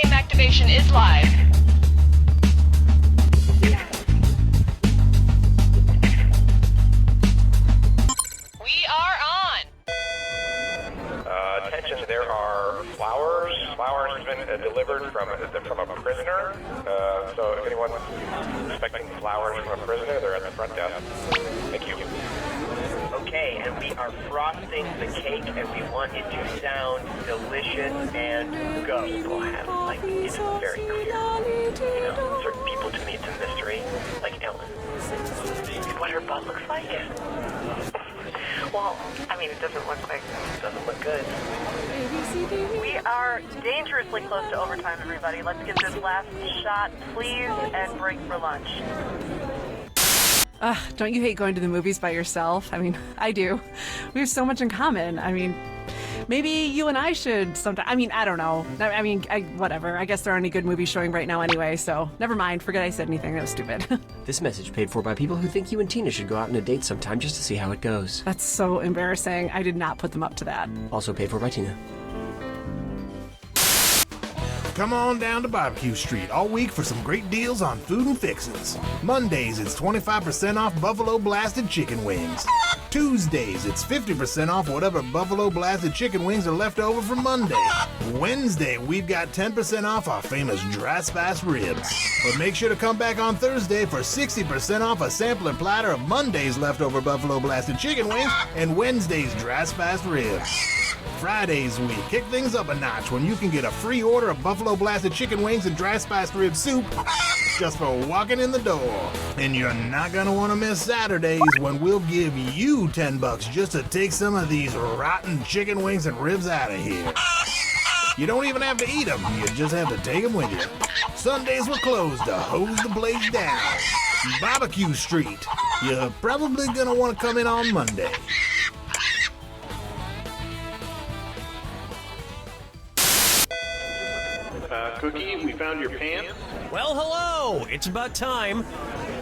game activation is live. We are on. Attention, there are flowers. Flowers have been delivered from a prisoner. So if anyone's expecting flowers from a prisoner, they're at the front desk. Thank you. Okay, and we are frosting the cake, and we want it to sound delicious and go. People have, like, it's very clear. You know, certain people, to me, it's a mystery. Like Ellen. What her butt looks like? Well, I mean, it doesn't look like, it doesn't look good. We are dangerously close to overtime, everybody. Let's get this last shot, please, and break for lunch. Don't you hate going to the movies by yourself? I mean, I do. We have so much in common. I mean, maybe you and I should sometime. I mean, I don't know. I mean, whatever. I guess there aren't any good movies showing right now anyway, so never mind. Forget I said anything. That was stupid. This message paid for by people who think you and Tina should go out on a date sometime just to see how it goes. That's so embarrassing. I did not put them up to that. Also paid for by Tina. Come on down to Barbecue Street all week for some great deals on food and fixins. Mondays, it's 25% off Buffalo Blasted Chicken Wings. Tuesdays, it's 50% off whatever Buffalo Blasted Chicken Wings are left over from Monday. Wednesday, we've got 10% off our famous dry spice ribs. But make sure to come back on Thursday for 60% off a sampler platter of Monday's leftover Buffalo Blasted Chicken Wings and Wednesday's dry spice ribs. Fridays, we kick things up a notch when you can get a free order of Buffalo Blasted Chicken Wings and dry spiced rib soup just for walking in the door. And you're not gonna want to miss Saturdays when we'll give you $10 just to take some of these rotten chicken wings and ribs out of here. You don't even have to eat them, you just have to take them with you. Sundays we're closed to hose the place down. Barbecue Street, you're probably gonna want to come in on Monday. Cookie, we found your pants. Well, hello! It's about time.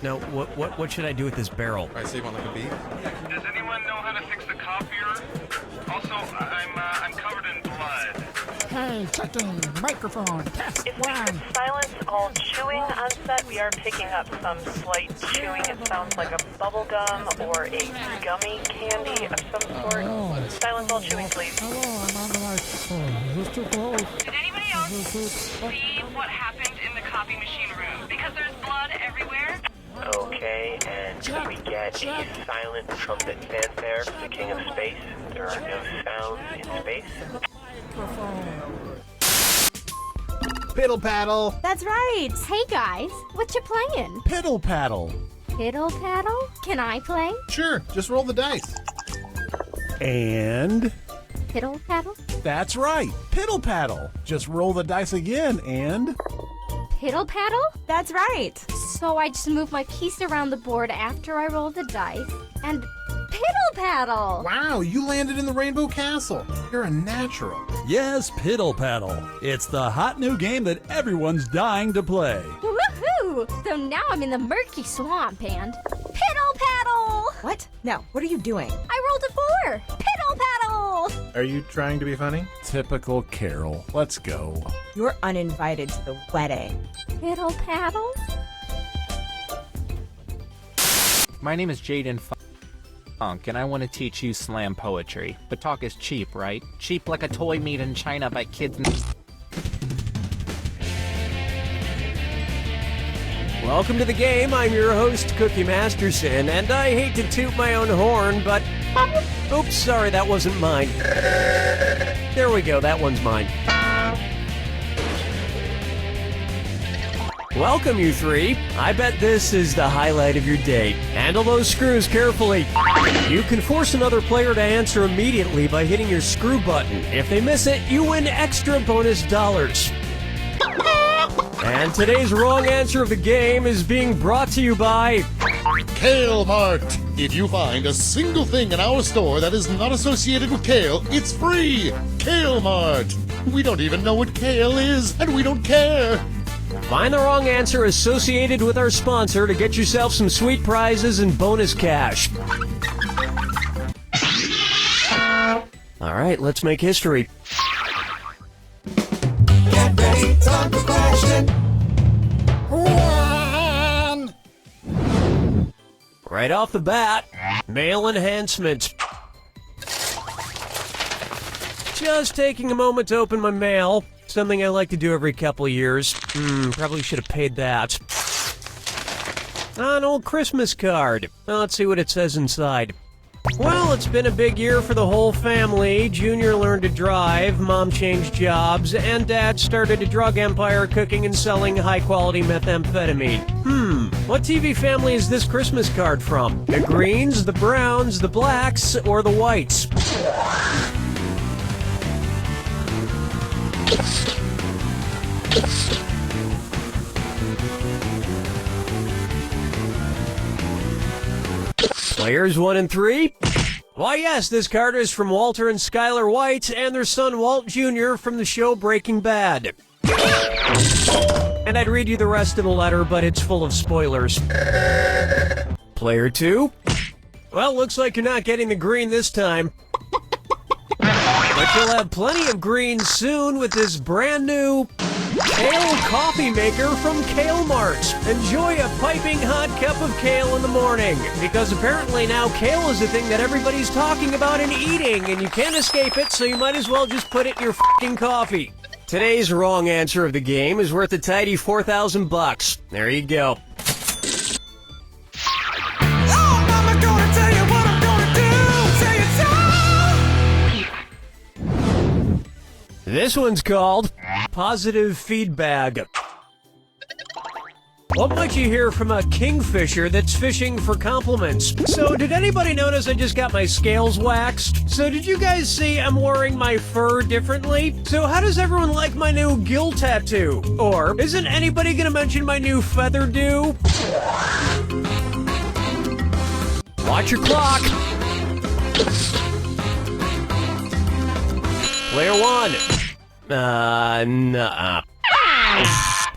Now, what should I do with this barrel? I see one like a bee. Does anyone know how to fix the copier? Also, I'm covered in blood. Hey, checking microphone, test If we could silence all chewing on set, we are picking up some slight chewing. It sounds like a bubble gum or a gummy candy of some sort. Silence all chewing, please. Hello, I'm on the microphone. Is this too close? Did anybody else see what happened in the copy machine room? Because there's blood everywhere. Okay, and could we get a silent trumpet fanfare for the King of Space? There are no sounds in space. Piddle paddle. That's right. Hey guys, what you playing? Piddle paddle. Piddle paddle? Can I play? Sure, just roll the dice. And? Piddle paddle? That's right. Piddle paddle. Just roll the dice again and? Piddle paddle? That's right. So I just move my piece around the board after I roll the dice and piddle paddle. Wow, you landed in the Rainbow Castle. You're a natural. Yes, Piddle Paddle. It's the hot new game that everyone's dying to play. Woohoo! So now I'm in the murky swamp and piddle paddle. What? No, what are you doing? I rolled a 4. Piddle paddle. Are you trying to be funny? Typical Carol. Let's go. You're uninvited to the wedding. Piddle paddle. My name is Jaden Funk, and I want to teach you slam poetry. But talk is cheap, right? Cheap like a toy made in China by kids. Welcome to the game. I'm your host, Cookie Masterson, and I hate to toot my own horn, but... Oops, sorry, that wasn't mine. There we go, that one's mine. Welcome, you three. I bet this is the highlight of your date. Handle those screws carefully. You can force another player to answer immediately by hitting your screw button. If they miss it, you win extra bonus dollars. And today's wrong answer of the game is being brought to you by... Kale Mart. If you find a single thing in our store that is not associated with kale, it's free. Kale Mart. We don't even know what kale is, and we don't care. Find the wrong answer associated with our sponsor to get yourself some sweet prizes and bonus cash. All right, let's make history. Get ready Time for question 1. Right off the bat, male enhancement. Just taking a moment to open my mail. Something I like to do every couple of years. Probably should have paid that. An old Christmas card. Now, let's see what it says inside. Well, it's been a big year for the whole family. Junior learned to drive, Mom changed jobs, and Dad started a drug empire cooking and selling high-quality methamphetamine. What TV family is this Christmas card from? The Greens, the Browns, the Blacks, or the Whites? Players 1 and 3? Why, yes, this card is from Walter and Skylar White and their son Walt Jr. from the show Breaking Bad. And I'd read you the rest of the letter, but it's full of spoilers. Player 2? Well, looks like you're not getting the green this time. But you'll have plenty of green soon with this brand new Kale coffee maker from Kale Mart. Enjoy a piping hot cup of kale in the morning, because apparently now kale is a thing that everybody's talking about and eating, and you can't escape it, so you might as well just put it in your fucking coffee. Today's wrong answer of the game is worth a tidy $4,000. There you go. This one's called Positive Feedback. What might you hear from a kingfisher that's fishing for compliments? So, did anybody notice I just got my scales waxed? So, did you guys see I'm wearing my fur differently? So, how does everyone like my new gill tattoo? Or, isn't anybody gonna mention my new feather dew? Watch your clock. Player 1. Nuh-uh.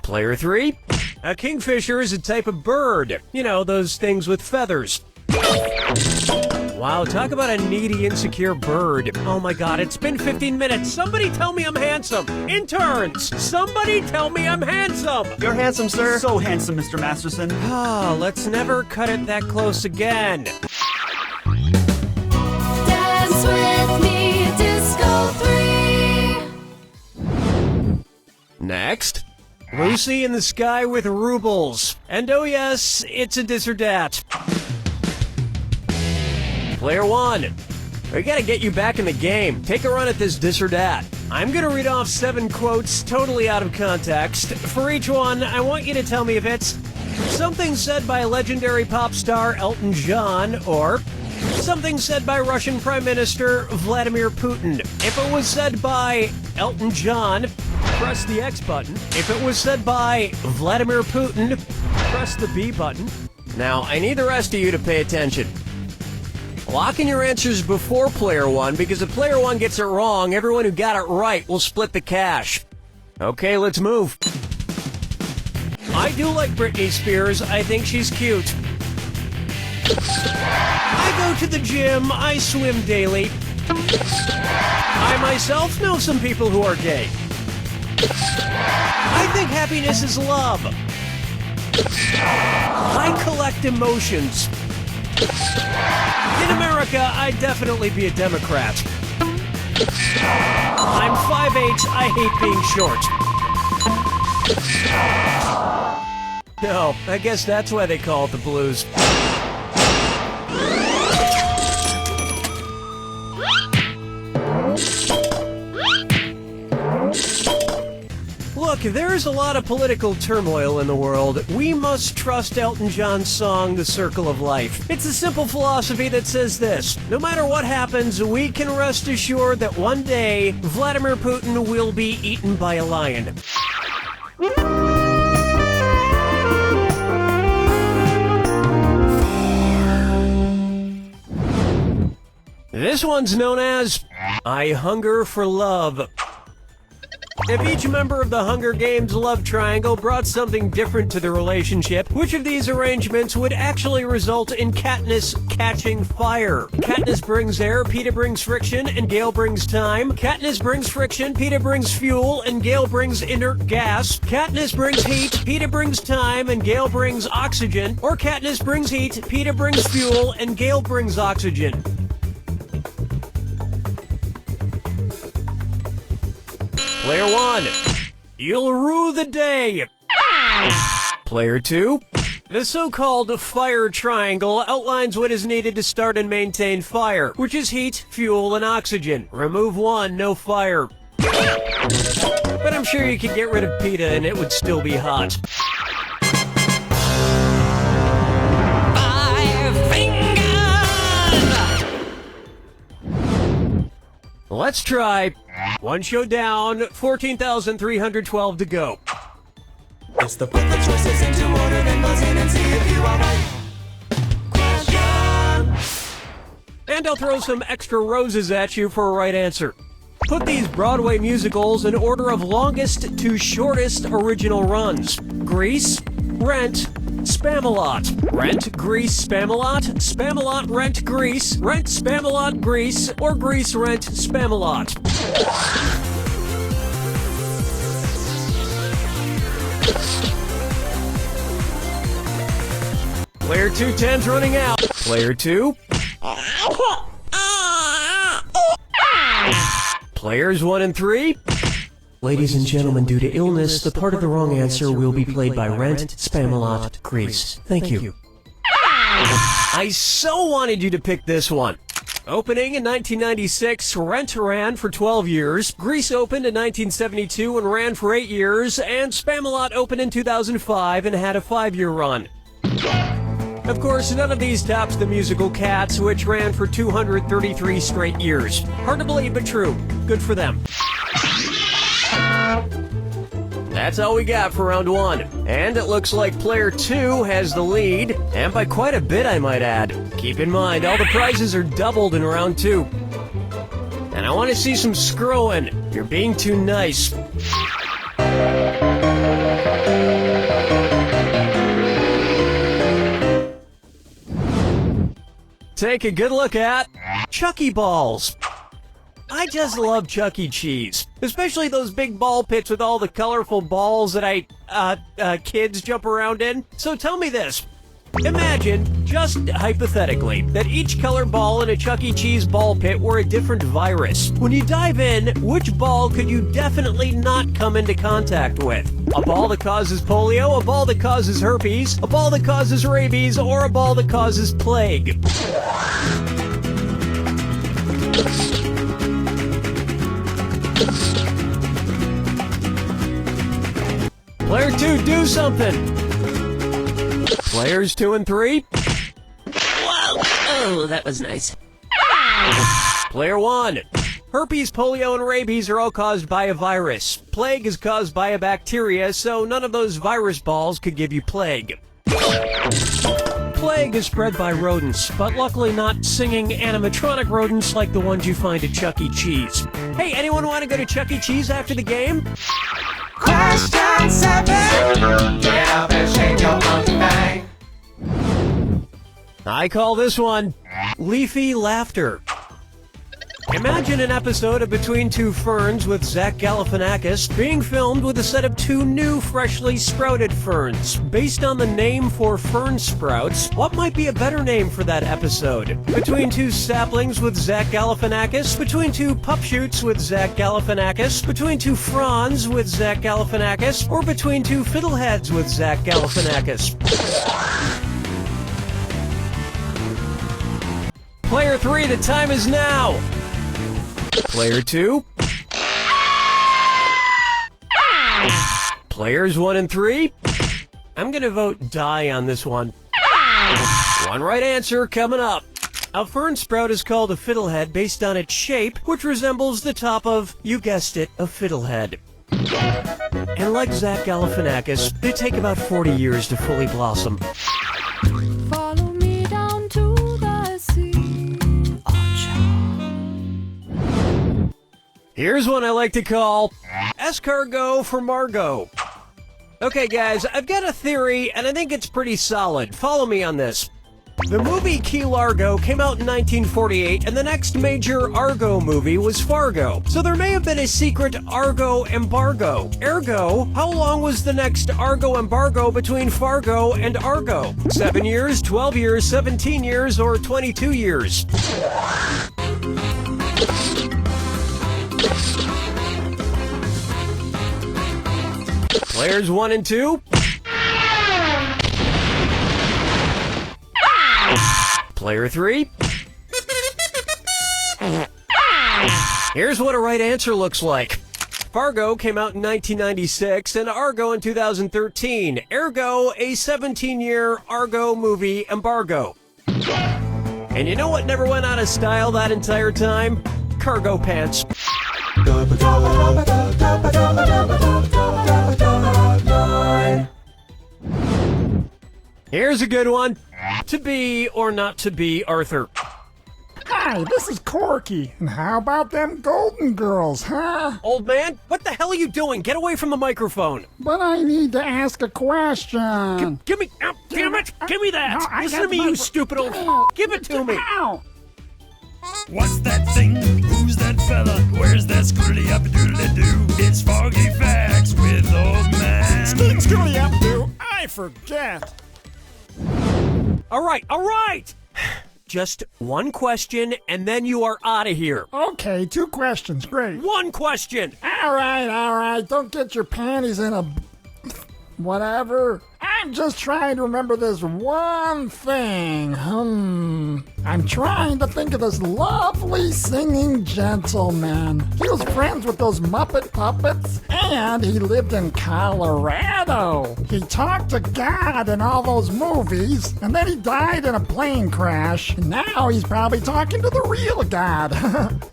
Player 3. A kingfisher is a type of bird. You know, those things with feathers. Wow, talk about a needy, insecure bird. Oh my god, it's been 15 minutes. Somebody tell me I'm handsome. Interns, somebody tell me I'm handsome. You're handsome, sir. So handsome, Mr. Masterson. Ah, let's never cut it that close again. Dance with me, Disco 3. Next, Lucy in the Sky with Rubles. And oh yes, it's a dis or dat. Player 1. We gotta get you back in the game. Take a run at this dis or dat. I'm gonna read off 7 quotes totally out of context. For each one, I want you to tell me if it's something said by legendary pop star Elton John, or something said by Russian Prime Minister Vladimir Putin. If it was said by Elton John, press the X button. If it was said by Vladimir Putin, press the B button. Now, I need the rest of you to pay attention. Lock in your answers before Player 1, because if Player 1 gets it wrong, everyone who got it right will split the cash. Okay, let's move. I do like Britney Spears. I think she's cute. I go to the gym. I swim daily. I myself know some people who are gay. I think happiness is love. I collect emotions. In America, I'd definitely be a Democrat. I'm 5'8". I hate being short. No, I guess that's why they call it the blues. Look, there's a lot of political turmoil in the world. We must trust Elton John's song, The Circle of Life. It's a simple philosophy that says this: no matter what happens, we can rest assured that one day, Vladimir Putin will be eaten by a lion. This one's known as I Hunger for Love. If each member of the Hunger Games love triangle brought something different to the relationship, which of these arrangements would actually result in Katniss catching fire? Katniss brings air, Peeta brings friction, and Gale brings time. Katniss brings friction, Peeta brings fuel, and Gale brings inert gas. Katniss brings heat, Peeta brings time, and Gale brings oxygen. Or Katniss brings heat, Peeta brings fuel, and Gale brings oxygen. Player 1, you'll rue the day. Player 2, the so-called fire triangle outlines what is needed to start and maintain fire, which is heat, fuel, and oxygen. Remove one, no fire. But I'm sure you could get rid of Peeta and it would still be hot. Let's try. One show down, 14,312 to go. It's the put the choices into order, then buzz in and see if you are right. Question. And I'll throw some extra roses at you for a right answer. Put these Broadway musicals in order of longest to shortest original runs. Grease, Rent, Spamalot. Rent, Grease, Spamalot, Spamalot, Rent, Grease, Rent, Spamalot, Grease, or Grease, Rent, Spamalot. Player 2, 10's running out. Player 2. Players 1 and 3. Ladies and gentlemen, due to illness, the part of the wrong answer will be played by Rent, Spamalot, Grease. Thank you. I so wanted you to pick this one. Opening in 1996, Rent ran for 12 years, Grease opened in 1972 and ran for 8 years, and Spamalot opened in 2005 and had a 5-year run. Of course, none of these tops the musical Cats, which ran for 233 straight years. Hard to believe, but true. Good for them. That's all we got for round 1. And it looks like player 2 has the lead, and by quite a bit, I might add. Keep in mind, all the prizes are doubled in round 2. And I want to see some screwing. You're being too nice. Take a good look at Chucky Balls. I just love Chuck E. Cheese, especially those big ball pits with all the colorful balls that kids jump around in. So tell me this. Imagine, just hypothetically, that each color ball in a Chuck E. Cheese ball pit were a different virus. When you dive in, which ball could you definitely not come into contact with? A ball that causes polio, a ball that causes herpes, a ball that causes rabies, or a ball that causes plague? Player 2, do something! Players 2 and 3. Whoa! Oh, that was nice. Player 1. Herpes, polio, and rabies are all caused by a virus. Plague is caused by a bacteria, so none of those virus balls could give you plague. Plague is spread by rodents, but luckily not singing animatronic rodents like the ones you find at Chuck E. Cheese. Hey, anyone want to go to Chuck E. Cheese after the game? Question 7. Get up and shake your monkey bang. I call this one Leafy Laughter. Imagine an episode of Between Two Ferns with Zach Galifianakis being filmed with a set of 2 new freshly sprouted ferns. Based on the name for fern sprouts, what might be a better name for that episode? Between 2 saplings with Zach Galifianakis? Between 2 pup shoots with Zach Galifianakis? Between 2 fronds with Zach Galifianakis? Or between 2 fiddleheads with Zach Galifianakis? Player 3, the time is now! Player 2. Players 1 and 3. I'm gonna vote die on this one. One right answer coming up. A fern sprout is called a fiddlehead based on its shape, which resembles the top of, you guessed it, a fiddlehead. And like Zach Galifianakis, they take about 40 years to fully blossom. Follow me down to the sea. Here's one I like to call escargot for Margot. Okay, guys, I've got a theory, and I think it's pretty solid. Follow me on this. The movie Key Largo came out in 1948, and the next major Argo movie was Fargo. So there may have been a secret Argo embargo. Ergo, how long was the next Argo embargo between Fargo and Argo? 7 years, 12 years, 17 years, or 22 years? Players 1 and 2. Player 3. Here's what a right answer looks like. Fargo came out in 1996 and Argo in 2013. Ergo, a 17-year Argo movie embargo. And you know what never went out of style that entire time? Cargo pants. Here's a good one. To be or not to be Arthur. Hi, this is Corky. And how about them Golden Girls, huh? Old man, what the hell are you doing? Get away from the microphone. But I need to ask a question. Give me, damn it, give me that. No, Listen to me, you stupid old. Give it to me. Ow. What's that thing? Who's that fella? Where's that scroody up doodly doo? It's Foggy Facts with Old Man. Scooty up, do I forget? All right. Just one question, and then you are out of here. Okay, 2 questions, great. One question. All right. Don't get your panties in a... whatever. I'm just trying to remember this one thing. I'm trying to think of this lovely singing gentleman. He was friends with those Muppet puppets, and he lived in Colorado. He talked to God in all those movies, and then he died in a plane crash. And now he's probably talking to the real God.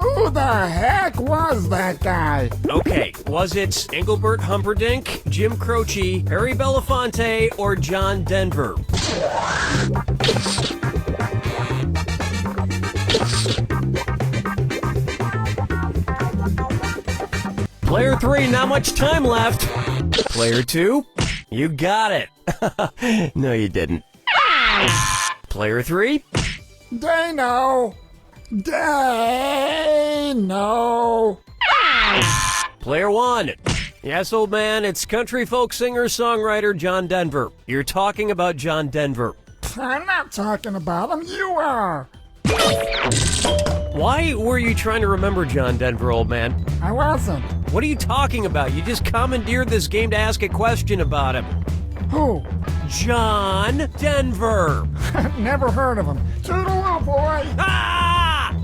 Who the heck was that guy? Okay, was it Engelbert Humperdinck, Jim Croce, Harry Belafonte, or John Denver? Player 3, not much time left. Player 2, you got it. No, you didn't. Player 3. They know. Player 1. Yes, old man, it's country folk singer-songwriter John Denver. You're talking about John Denver. I'm not talking about him, you are. Why were you trying to remember John Denver, old man? I wasn't. What are you talking about? You just commandeered this game to ask a question about him. Who? John Denver. Never heard of him. Toodaloo, boy. Ah!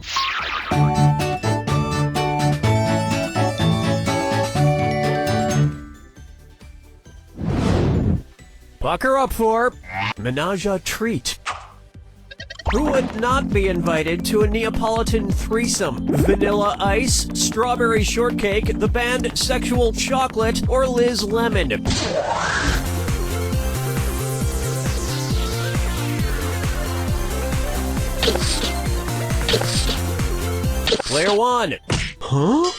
Bucker up for Menage a Treat. Who would not be invited to a Neapolitan threesome? Vanilla Ice, Strawberry Shortcake, the band Sexual Chocolate, or Liz Lemon? Player 1. Huh?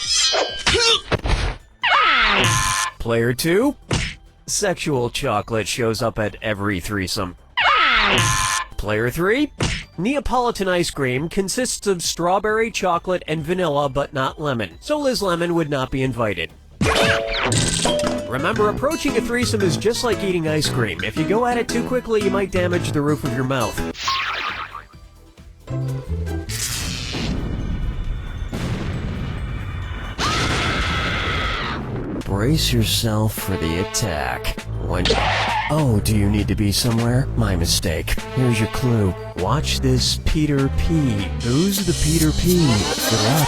Player 2. Sexual Chocolate shows up at every threesome. Player 3. Neapolitan ice cream consists of strawberry, chocolate, and vanilla, but not lemon. So Liz Lemon would not be invited. Remember, approaching a threesome is just like eating ice cream. If you go at it too quickly, you might damage the roof of your mouth. Brace yourself for the attack. Oh, do you need to be somewhere? My mistake. Here's your clue. Watch this Peter P. Who's the Peter P? Good luck.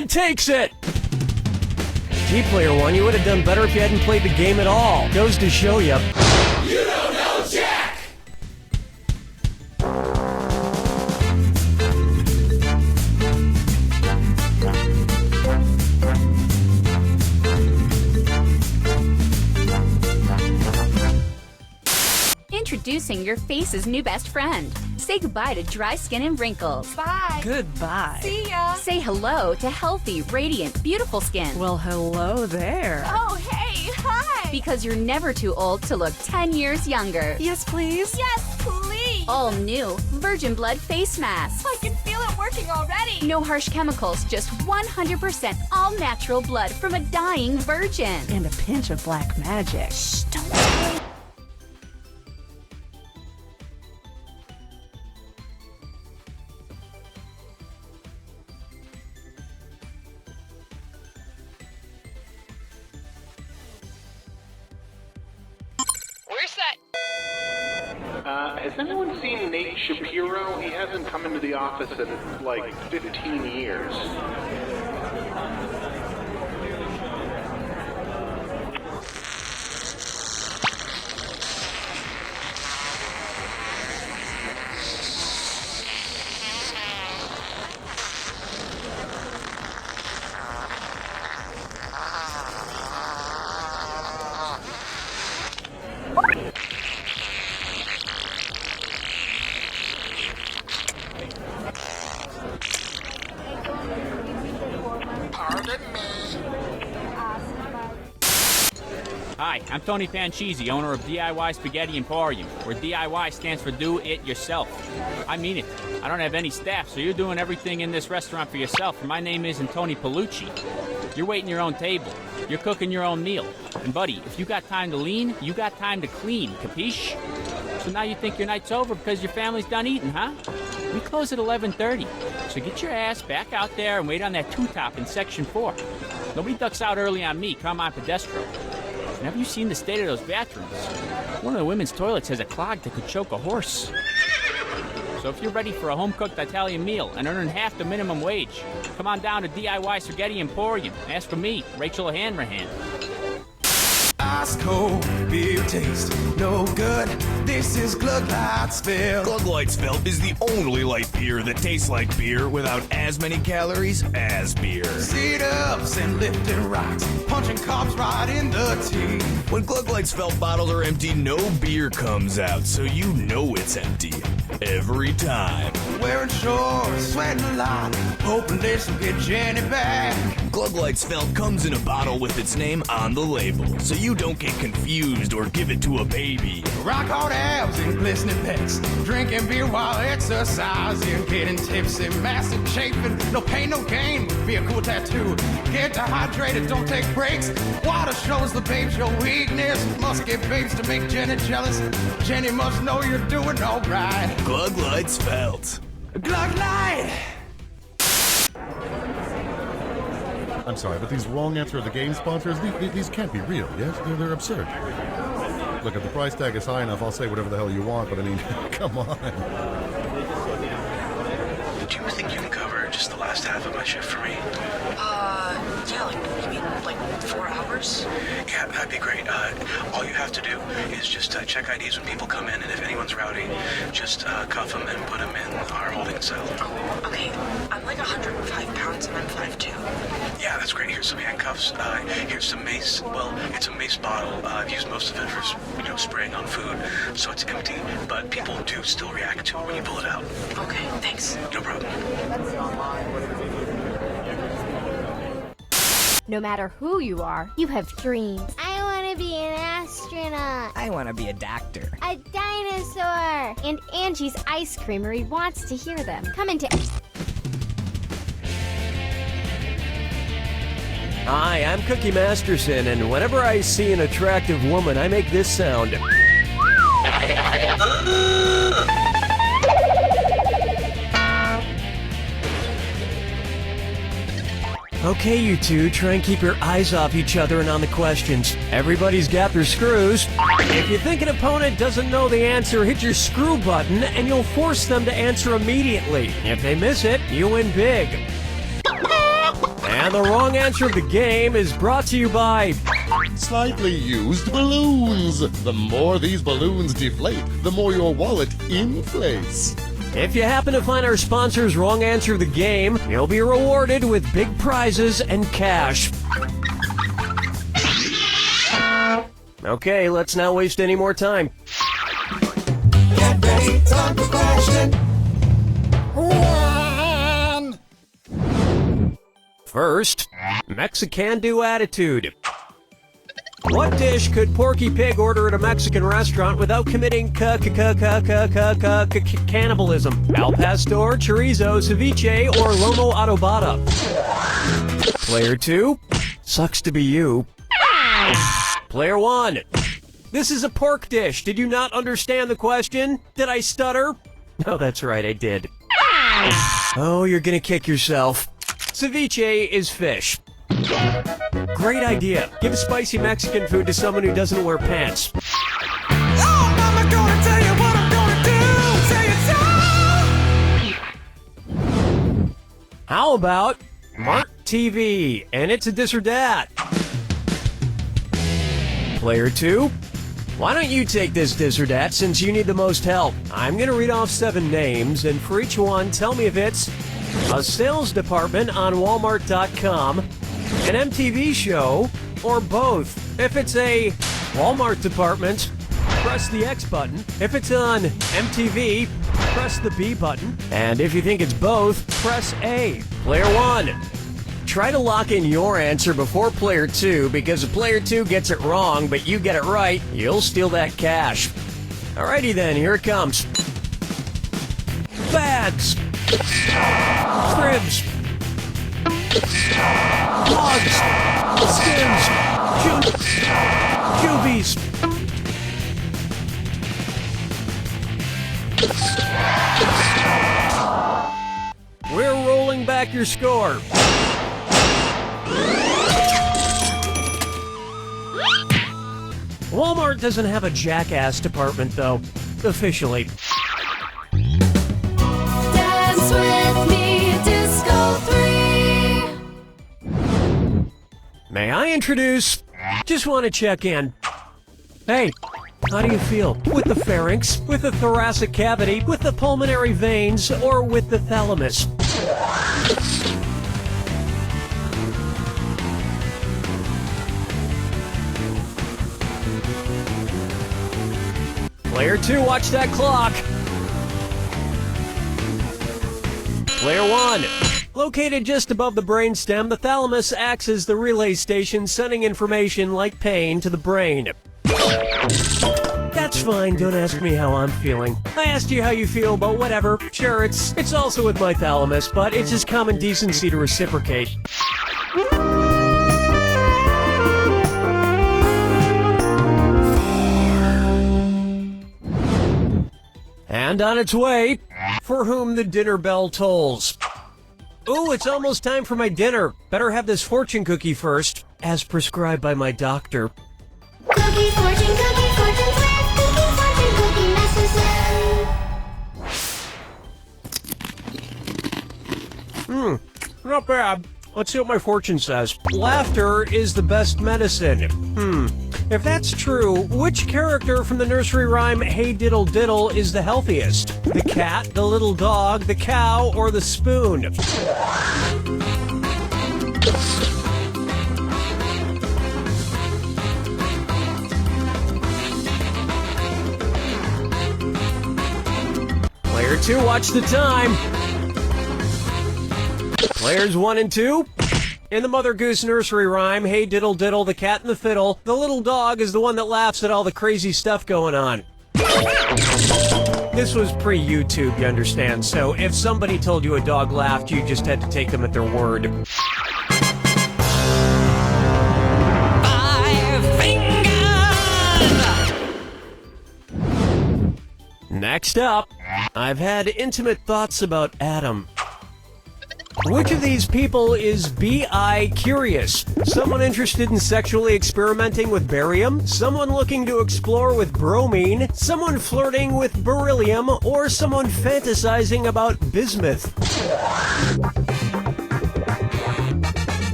John takes it! Gee, Player One, you would have done better if you hadn't played the game at all. Goes to show you. You don't know Jack! Introducing your face's new best friend. Say goodbye to dry skin and wrinkles. Bye. Goodbye. See ya. Say hello to healthy, radiant, beautiful skin. Well, hello there. Oh, hey, hi. Because you're never too old to look 10 years younger. Yes, please. Yes, please. All new Virgin Blood face mask. I can feel it working already. No harsh chemicals, just 100% all natural blood from a dying virgin. And a pinch of black magic. Shh, don't say. Has anyone seen Nate Shapiro? He hasn't come into the office in like 15 years. Hi, I'm Tony Panchisi, owner of DIY Spaghetti Emporium, where DIY stands for Do It Yourself. I mean it. I don't have any staff, so you're doing everything in this restaurant for yourself, and my name isn't Tony Palucci. You're waiting your own table. You're cooking your own meal. And buddy, if you got time to lean, you got time to clean, capiche? So now you think your night's over because your family's done eating, huh? We close at 11:30, so get your ass back out there and wait on that two-top in Section 4. Nobody ducks out early on me, come on pedestro. And have you seen the state of those bathrooms? One of the women's toilets has a clog that could choke a horse. So if you're ready for a home-cooked Italian meal and earning half the minimum wage, come on down to DIY Spaghetti Emporium. Ask for me, Rachel Hanrahan. Ice cold beer taste, no good. This is Glug Lightsville. Glug Lightsville is the only light beer that tastes like beer without as many calories as beer. Sit-ups and lifting rocks, punching cops right in the teeth. When Glug Lightsville bottles are empty, no beer comes out, so you know it's empty. Every time. Wearing shorts, sweating a lot, hoping this will get Jenny back. Glug Lightsville comes in a bottle with its name on the label, so you don't get confused or give it to a baby. Rock hard abs and glistening pecs, drinking beer while exercising, getting tipsy, massive chafing, no pain, no gain, be a cool tattoo. Get dehydrated, don't take breaks. Water shows the babes your weakness. Must get babes to make Jenny jealous. Jenny must know you're doing alright. Glug Lightsville. Glug Light! I'm sorry, but these wrong answer of the game sponsors, these can't be real, yes? They're absurd. Look, if the price tag is high enough, I'll say whatever the hell you want, but I mean, come on. Do you think you can cover just the last half of my shift for me? Yeah, like, you mean, like, 4 hours? Yeah, that'd be great. All you have to do is just check IDs when people come in, and if anyone's rowdy, just cuff them and put them in our holding cell. Oh, okay. I'm like 105 pounds and I'm 5'2". Yeah, that's great. Here's some handcuffs. Here's some mace. Well, it's a mace bottle. I've used most of it for, spraying on food, so it's empty, but people do still react to it when you pull it out. Okay, thanks. No problem. No matter who you are, you have dreams. I want to be an astronaut. I want to be a doctor. A dinosaur. And Angie's Ice Creamery wants to hear them. Come into... Hi, I'm Cookie Masterson, and whenever I see an attractive woman, I make this sound. Okay, you two, try and keep your eyes off each other and on the questions. Everybody's got their screws. If you think an opponent doesn't know the answer, hit your screw button, and you'll force them to answer immediately. If they miss it, you win big. And the wrong answer of the game is brought to you by Slightly used balloons. The more these balloons deflate, the more your wallet inflates. If you happen to find our sponsor's wrong answer of the game, you'll be rewarded with big prizes and cash. Okay, let's not waste any more time. Get ready, time for question. 1. First, Mexican-do attitude. What dish could Porky Pig order at a Mexican restaurant without committing cannibalism? Al pastor, chorizo, ceviche, or lomo adobada? Player 2, sucks to be you. Player 1, this is a pork dish. Did you not understand the question? Did I stutter? Oh, that's right, I did. Oh, you're gonna kick yourself. Ceviche is fish. Great idea. Give spicy Mexican food to someone who doesn't wear pants. How about Mark TV? And it's a this or that. Player 2, why don't you take this or that since you need the most help? I'm going to read off 7 names, and for each one, tell me if it's a sales department on Walmart.com, an MTV show, or both. If it's a Walmart department, press the X button. If it's on MTV, press the B button. And if you think it's both, press A. Player 1, try to lock in your answer before Player 2, because if Player 2 gets it wrong, but you get it right, you'll steal that cash. Alrighty then, here it comes. Bags. Cribs. Plugs. Skins. Cubies. We're rolling back your score. Walmart doesn't have a jackass department, though, officially. Dance with me, Disco 3. May I introduce? Just want to check in. Hey, how do you feel? With the pharynx, with the thoracic cavity, with the pulmonary veins, or with the thalamus? Player 2, watch that clock. Player 1, located just above the brainstem, the thalamus acts as the relay station, sending information like pain to the brain. That's fine, don't ask me how I'm feeling. I asked you how you feel, but whatever. Sure, it's also with my thalamus, but it's just common decency to reciprocate. And on its way, for whom the dinner bell tolls. Ooh, it's almost time for my dinner. Better have this fortune cookie first, as prescribed by my doctor. Cookie, fortune cookie, fortune's with cookie, fortune cookie, Master says. Not bad. Let's see what my fortune says. Laughter is the best medicine. If that's true, which character from the nursery rhyme Hey Diddle Diddle is the healthiest? The cat, the little dog, the cow, or the spoon? Player 2, watch the time. Players 1 and 2. In the Mother Goose nursery rhyme, Hey Diddle Diddle, the cat and the fiddle, the little dog is the one that laughs at all the crazy stuff going on. This was pre-YouTube, you understand, so if somebody told you a dog laughed, you just had to take them at their word. 5 fingers. Next up, I've had intimate thoughts about Adam. Which of these people is bi-curious? Someone interested in sexually experimenting with barium? Someone looking to explore with bromine? Someone flirting with beryllium? Or someone fantasizing about bismuth?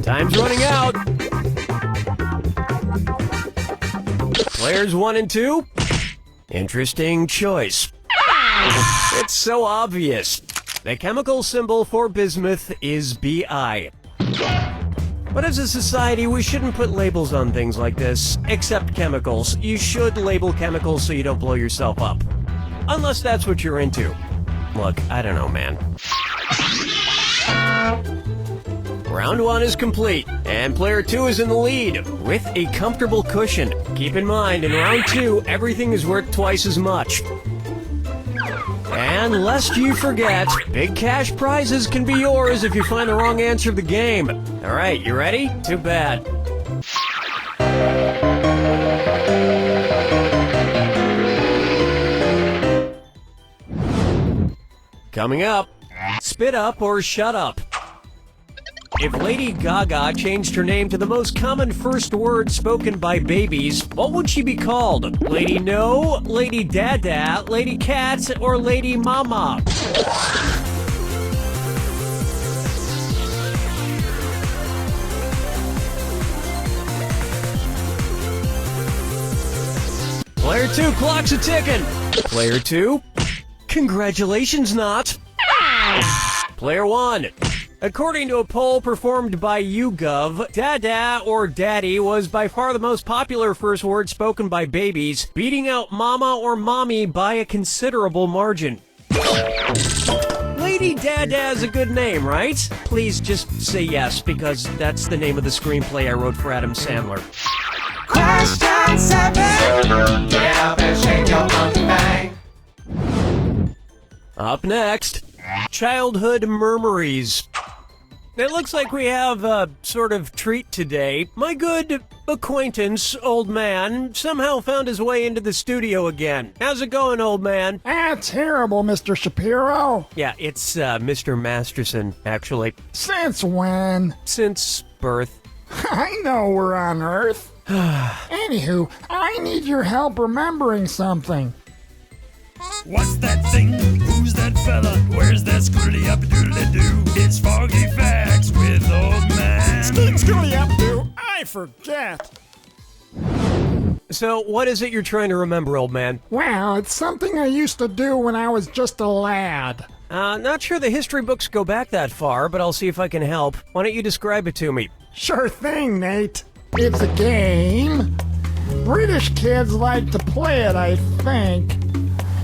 Time's running out. Players 1 and 2. Interesting choice. It's so obvious. The chemical symbol for bismuth is Bi. But as a society, we shouldn't put labels on things like this, except chemicals. You should label chemicals so you don't blow yourself up. Unless that's what you're into. Look, I don't know, man. Round 1 is complete, and player 2 is in the lead, with a comfortable cushion. Keep in mind, in round 2, everything is worth twice as much. And lest you forget, big cash prizes can be yours if you find the wrong answer of the game. Alright, you ready? Too bad. Coming up, spit up or shut up. If Lady Gaga changed her name to the most common first word spoken by babies, what would she be called? Lady No, Lady Dada, Lady Cat, or Lady Mama? Player 2, clock's a ticking. Player 2, congratulations, not. Player 1. According to a poll performed by YouGov, Dada or Daddy was by far the most popular first word spoken by babies, beating out Mama or Mommy by a considerable margin. Lady Dada is a good name, right? Please just say yes, because that's the name of the screenplay I wrote for Adam Sandler. Question 7. Get up and shake your monkey bang. Up next, childhood murmuries. It looks like we have a sort of treat today. My good acquaintance, old man, somehow found his way into the studio again. How's it going, old man? Terrible, Mr. Shapiro. Yeah, it's Mr. Masterson, actually. Since when? Since birth. I know we're on Earth. Anywho, I need your help remembering something. What's that thing? Who's that fella? Where's that scroody-up-doodly-doo? It's Foggy Facts with Old Man. Scroody-up-doo, I forget. So, what is it you're trying to remember, old man? Well, it's something I used to do when I was just a lad. Not sure the history books go back that far, but I'll see if I can help. Why don't you describe it to me? Sure thing, Nate. It's a game. British kids like to play it, I think.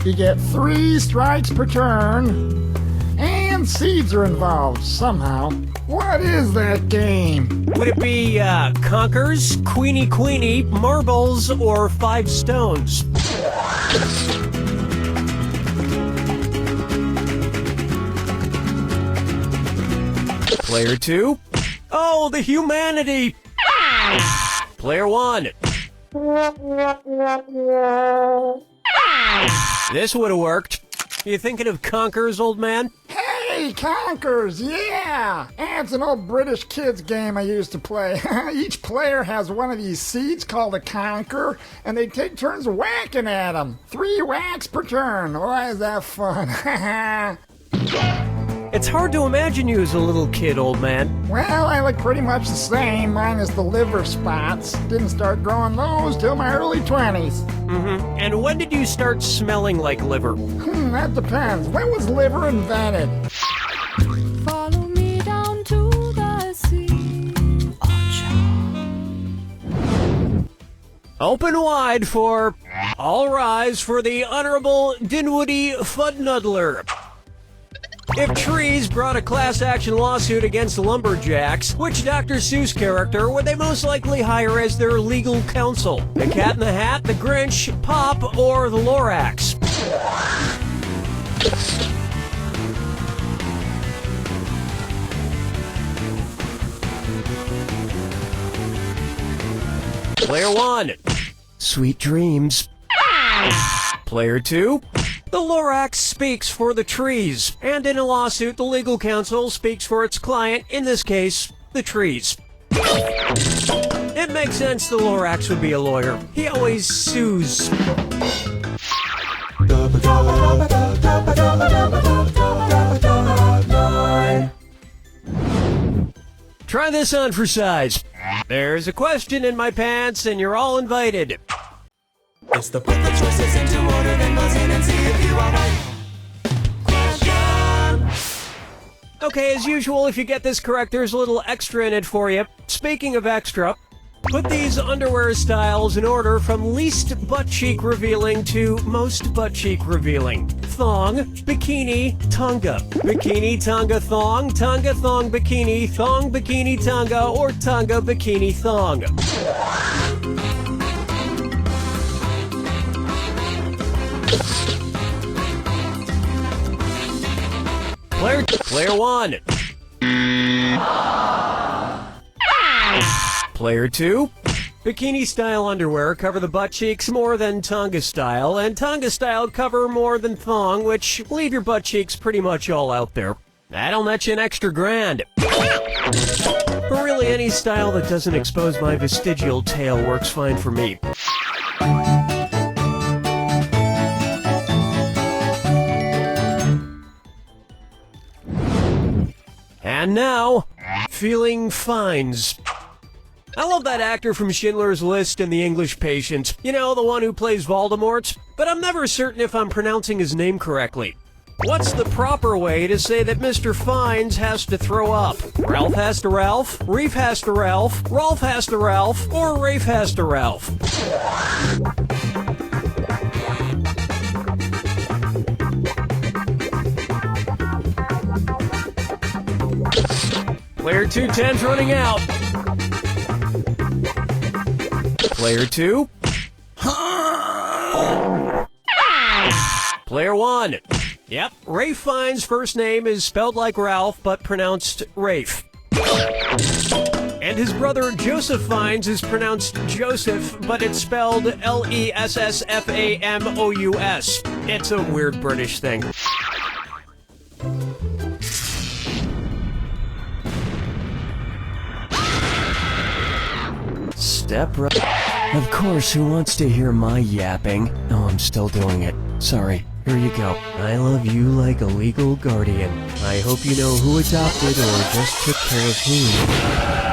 You get 3 strikes per turn, and seeds are involved somehow. What is that game? Would it be Conkers, Queenie Queenie, Marbles, or 5 Stones? Player 2. Oh, the humanity! Player 1. This would have worked. You thinking of Conkers, old man? Hey, Conkers, yeah! It's an old British kids game I used to play. Each player has one of these seeds called a conker, and they take turns whacking at them. 3 whacks per turn. Why is that fun? It's hard to imagine you as a little kid, old man. Well, I look pretty much the same, minus the liver spots. Didn't start growing those till my early 20s. Mm-hmm. And when did you start smelling like liver? That depends. When was liver invented? Follow me down to the sea. Open wide for All Rise for the Honorable Dinwoody Fudnuddler. If Trees brought a class action lawsuit against the Lumberjacks, which Dr. Seuss character would they most likely hire as their legal counsel? The Cat in the Hat, the Grinch, Pop, or the Lorax? Player 1. Sweet dreams. Player 2. The Lorax speaks for the trees, and in a lawsuit, the legal counsel speaks for its client, in this case, the trees. It makes sense the Lorax would be a lawyer. He always sues. Try this on for size. There's a question in my pants, and you're all invited. It's the put the choices into order, then buzz in and see if you are right. Question. Okay, as usual, if you get this correct, there's a little extra in it for you. Speaking of extra, put these underwear styles in order from least butt cheek revealing to most butt cheek revealing. Thong, bikini, tanga. Bikini, tanga, thong, bikini, thong, bikini, tanga, or tanga, bikini, thong. Player 1. Player 2. Bikini style underwear cover the butt cheeks more than tanga style, and tanga style cover more than thong, which leave your butt cheeks pretty much all out there. That'll net you an extra $1,000. But really, any style that doesn't expose my vestigial tail works fine for me. And now, feeling fines. I love that actor from Schindler's List and The English Patient. You know, the one who plays Voldemort? But I'm never certain if I'm pronouncing his name correctly. What's the proper way to say that Mr. Fines has to throw up? Ralph has to Ralph, Reef has to Ralph, Rolf has to Ralph, or Rafe has to Ralph? Player 210's running out. Player 2. Player 1. Yep, Rafe Fiennes' first name is spelled like Ralph, but pronounced Rafe. And his brother Joseph Fiennes is pronounced Joseph, but it's spelled Lessfamous. It's a weird British thing. Step right. Of course, who wants to hear my yapping? Oh, I'm still doing it. Sorry. Here you go. I love you like a legal guardian. I hope you know who adopted or just took care of whom.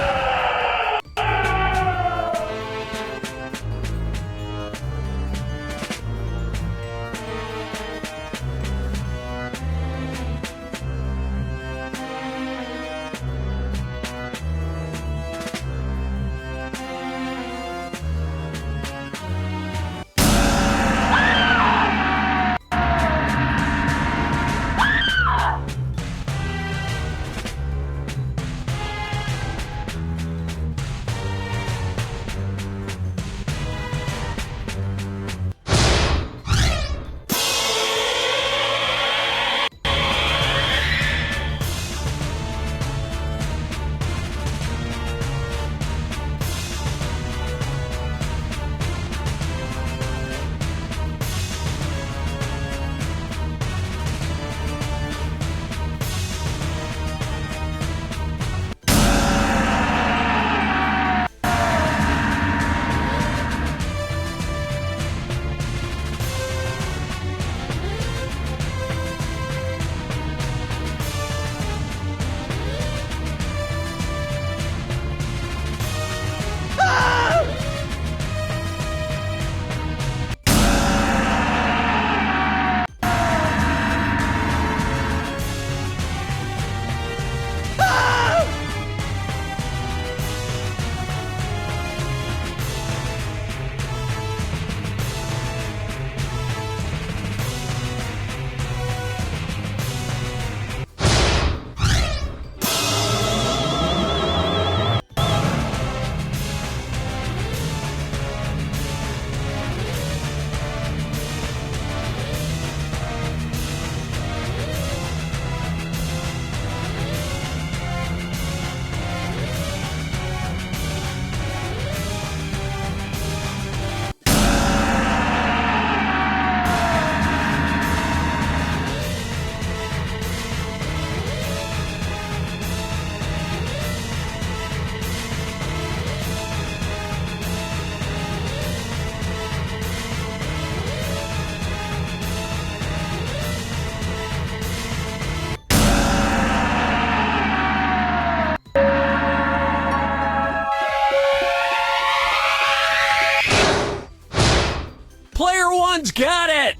Got it!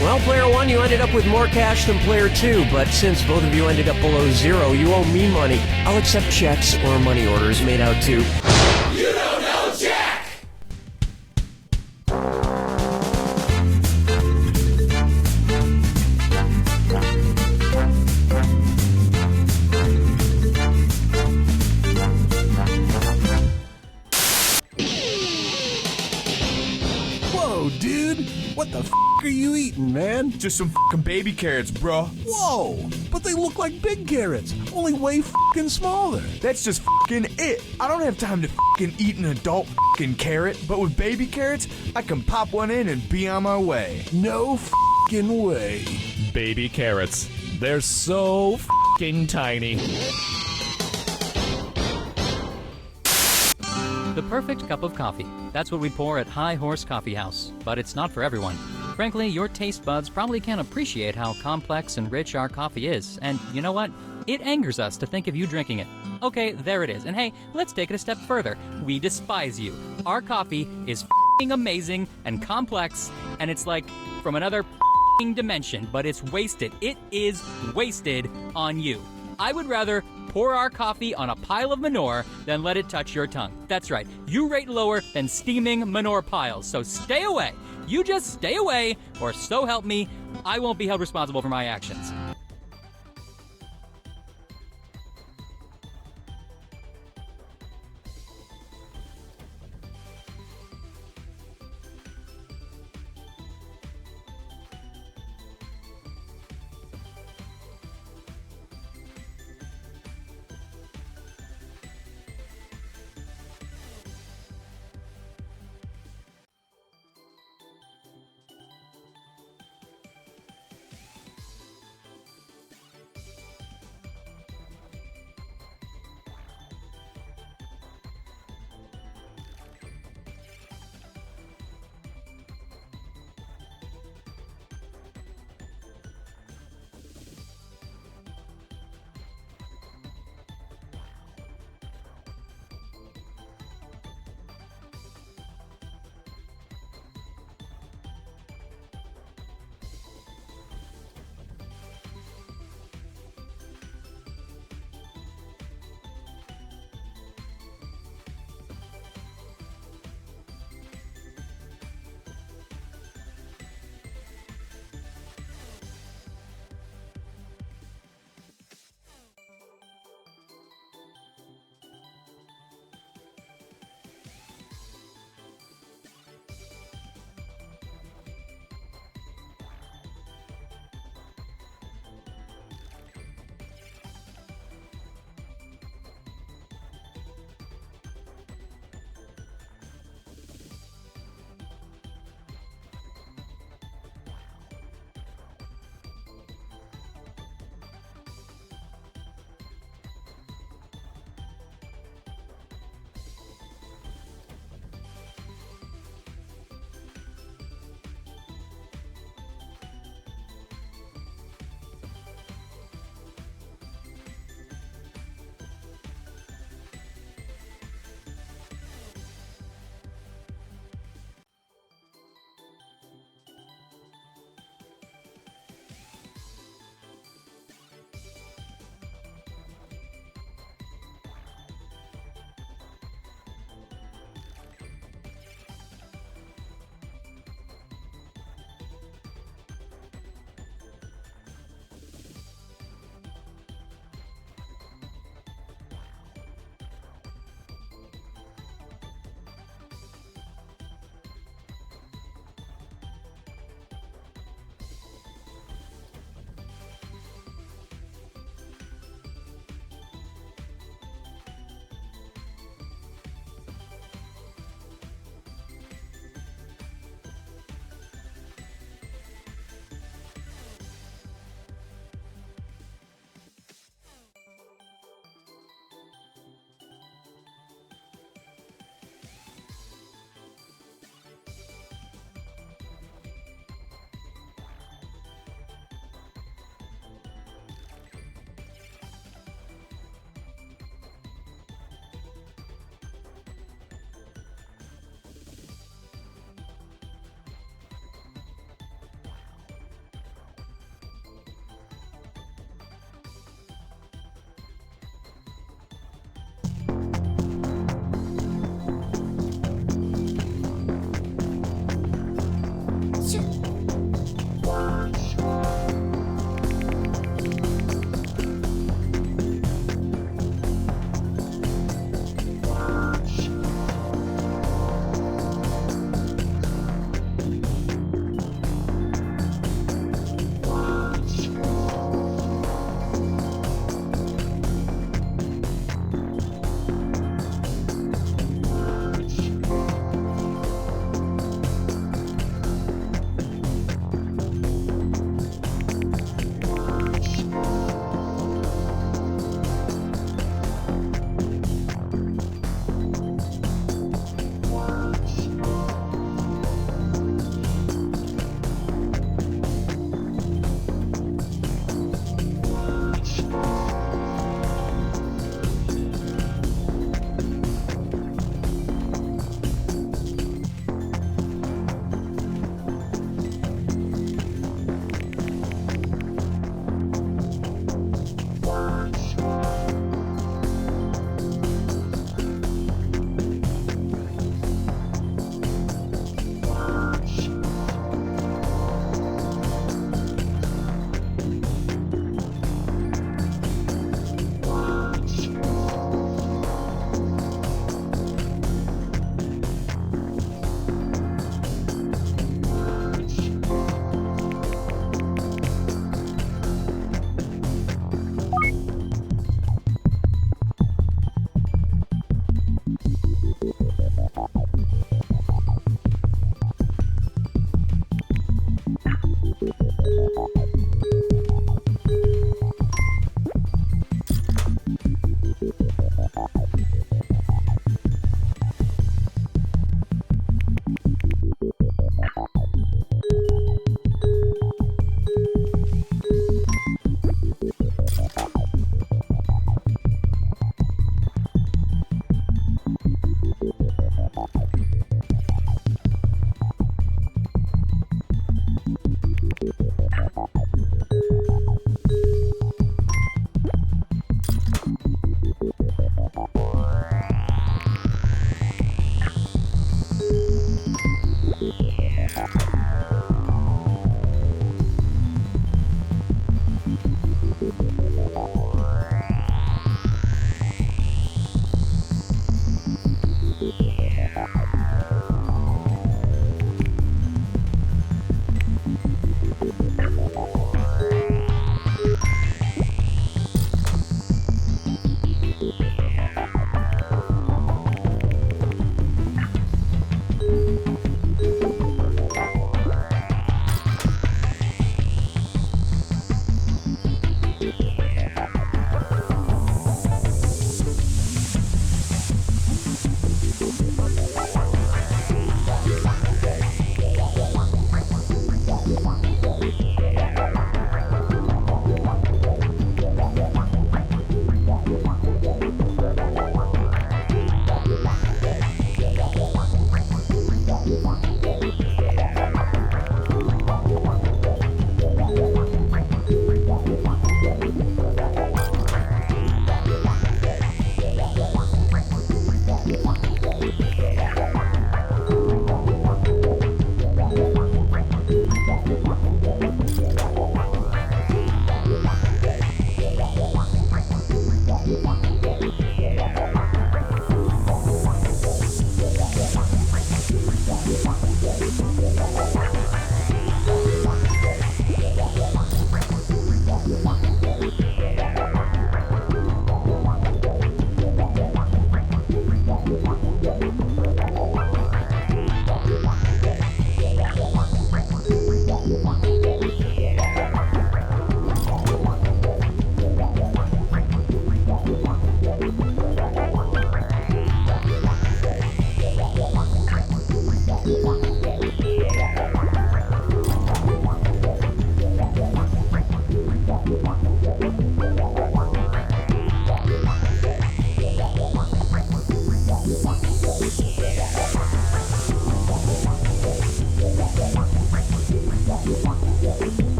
Well, player 1, you ended up with more cash than player 2, but since both of you ended up below 0, you owe me money. I'll accept checks or money orders made out to... You don't know Jack! Whoa, dude! What the f*** are you eating, man? Just some f***ing baby carrots, bro. Whoa! But they look like big carrots, only way f***ing smaller. That's just f***ing it. I don't have time to f***ing eat an adult f***ing carrot, but with baby carrots, I can pop one in and be on my way. No f***ing way. Baby carrots. They're so f***ing tiny. The perfect cup of coffee. That's what we pour at High Horse Coffee House. But it's not for everyone. Frankly, your taste buds probably can't appreciate how complex and rich our coffee is. And you know what? It angers us to think of you drinking it. Okay, there it is. And hey, let's take it a step further. We despise you. Our coffee is f***ing amazing and complex, and it's like from another f***ing dimension, but it's wasted. It is wasted on you. I would rather pour our coffee on a pile of manure than let it touch your tongue. That's right. You rate lower than steaming manure piles, so stay away. You just stay away, or so help me, I won't be held responsible for my actions.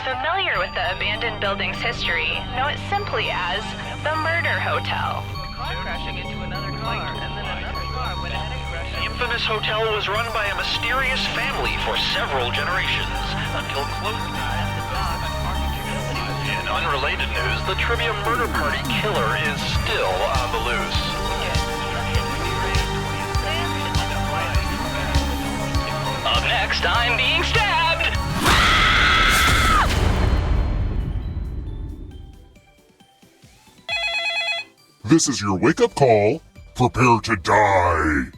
familiar with the abandoned building's history know it simply as the Murder Hotel. Crashing into another car, and then another car went ahead and crashed. The infamous hotel was run by a mysterious family for several generations until close. In unrelated news, the trivia murder party killer is still on the loose. Up next, I'm being stabbed! This is your wake-up call. Prepare to die.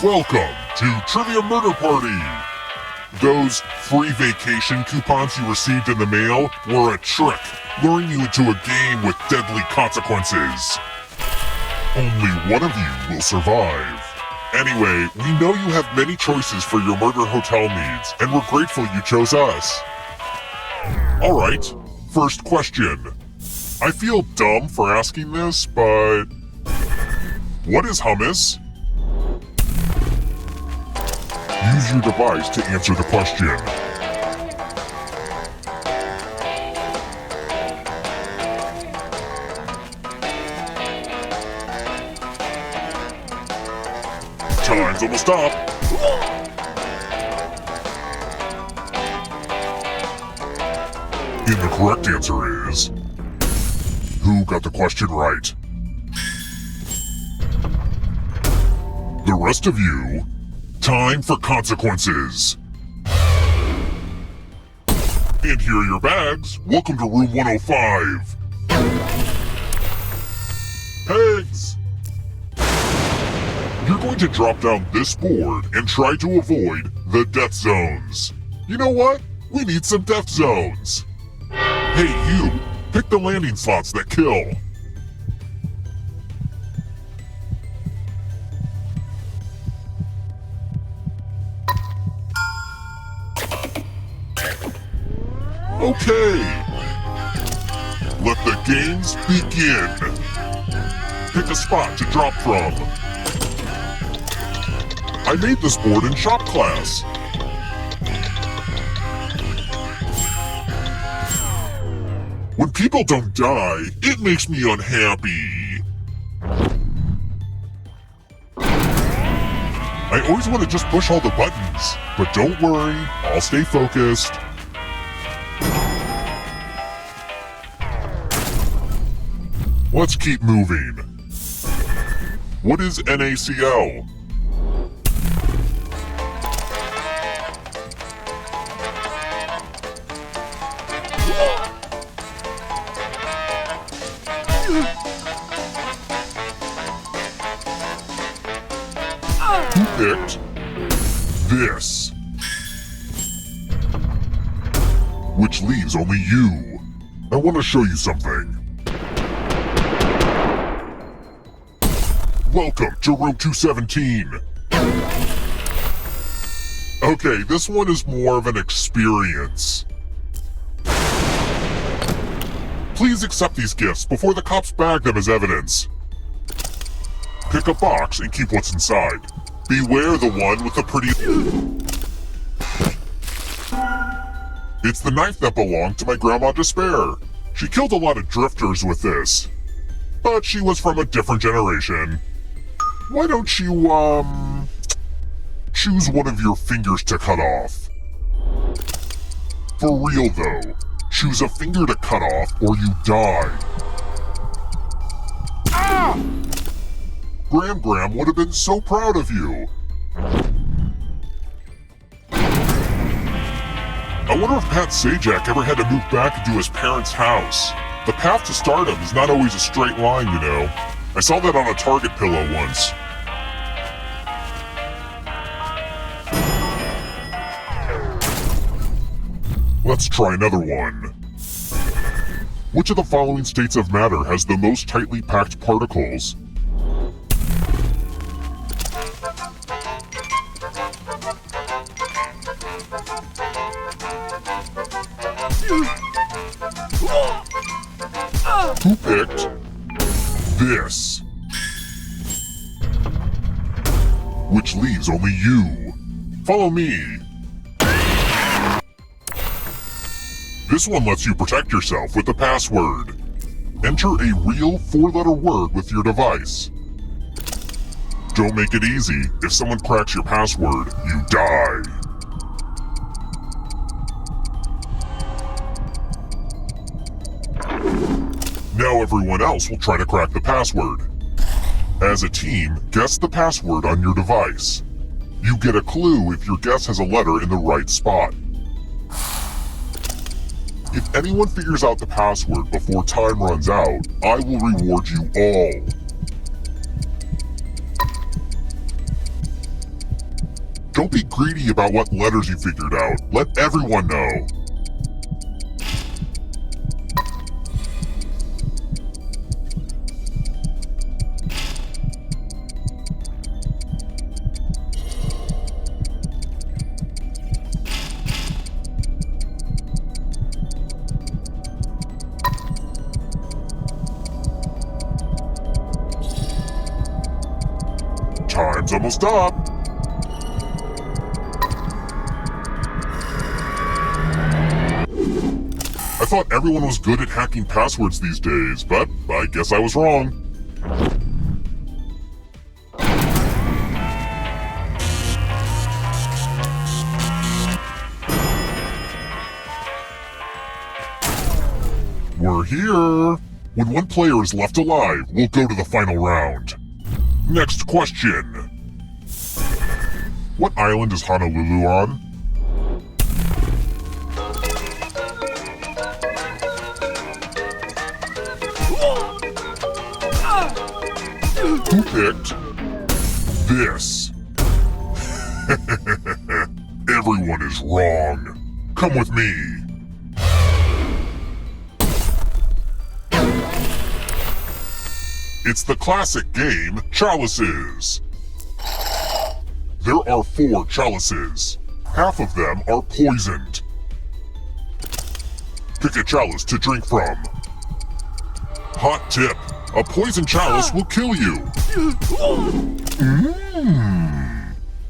Welcome to Trivia Murder Party. Those free vacation coupons you received in the mail were a trick, luring you into a game with deadly consequences. Only one of you will survive. Anyway, we know you have many choices for your murder hotel needs, and we're grateful you chose us. Alright, first question. I feel dumb for asking this, but what is hummus? Use your device to answer the question. Time's almost up. And the correct answer is... Who got the question right? The rest of you, time for consequences. And here are your bags. Welcome to room 105. Pegs! You're going to drop down this board and try to avoid the death zones. You know what? We need some death zones. Hey, you! Pick the landing slots that kill. Okay. Let the games begin. Pick a spot to drop from. I made this board in shop class. When people don't die, it makes me unhappy. I always want to just push all the buttons, but don't worry, I'll stay focused. Let's keep moving. What is NaCl? Who picked this? Which leaves only you. I want to show you something. Welcome to room 217. Okay, this one is more of an experience. Please accept these gifts before the cops bag them as evidence. Pick a box and keep what's inside. Beware the one with the pretty... It's the knife that belonged to my Grandma Despair. She killed a lot of drifters with this. But she was from a different generation. Why don't you, choose one of your fingers to cut off? For real though, choose a finger to cut off or you die. Ah! Gram would have been so proud of you. I wonder if Pat Sajak ever had to move back into his parents' house. The path to stardom is not always a straight line, you know. I saw that on a Target pillow once. Let's try another one. Which of the following states of matter has the most tightly packed particles? Who picked this? Which leaves only you. Follow me. This one lets you protect yourself with the password. Enter a real 4-letter word with your device. Don't make it easy. If someone cracks your password, you die. Now everyone else will try to crack the password. As a team, guess the password on your device. You get a clue if your guess has a letter in the right spot. If anyone figures out the password before time runs out, I will reward you all. Don't be greedy about what letters you figured out. Let everyone know. Time's almost up. I thought everyone was good at hacking passwords these days, but I guess I was wrong. We're here. When one player is left alive, we'll go to the final round. Next question. What island is Honolulu on? Who picked this? Everyone is wrong. Come with me. It's the classic game, Chalices. There are 4 chalices. Half of them are poisoned. Pick a chalice to drink from. Hot tip. A poison chalice will kill you.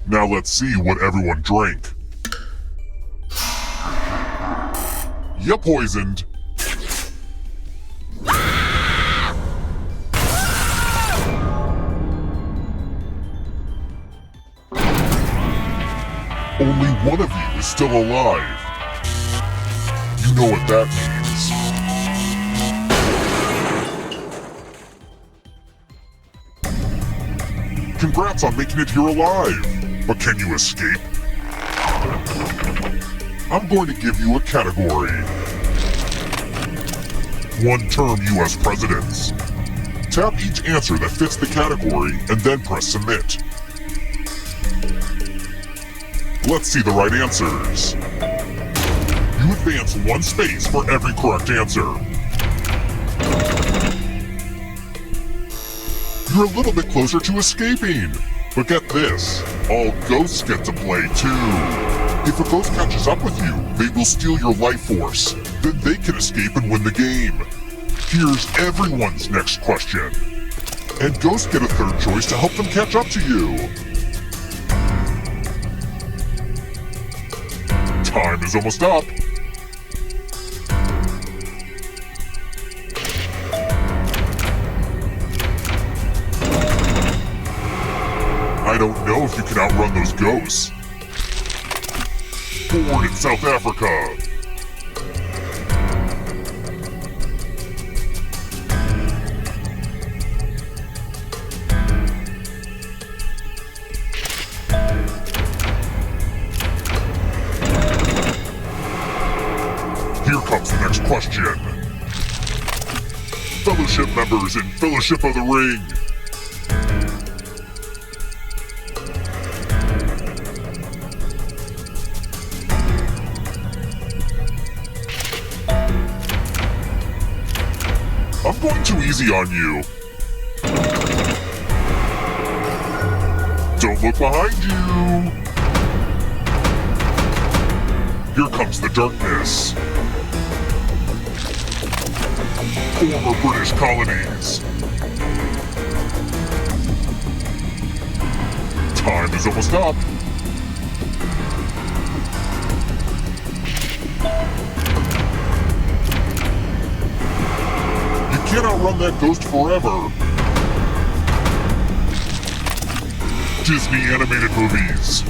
Now let's see what everyone drank. You poisoned. Only one of you is still alive. You know what that means. Congrats on making it here alive. But can you escape? I'm going to give you a category. 1-term US presidents. Tap each answer that fits the category and then press submit. Let's see the right answers. You advance 1 space for every correct answer. You're a little bit closer to escaping. But get this, all ghosts get to play too. If a ghost catches up with you, they will steal your life force. Then they can escape and win the game. Here's everyone's next question. And ghosts get a 3rd choice to help them catch up to you. Time is almost up. I don't know if you can outrun those ghosts. Born in South Africa. Here comes the next question. Fellowship members in Fellowship of the Ring. I'm going too easy on you. Don't look behind you. Here comes the darkness. Former British colonies. Time is almost up. can't outrun that ghost forever. Disney animated movies.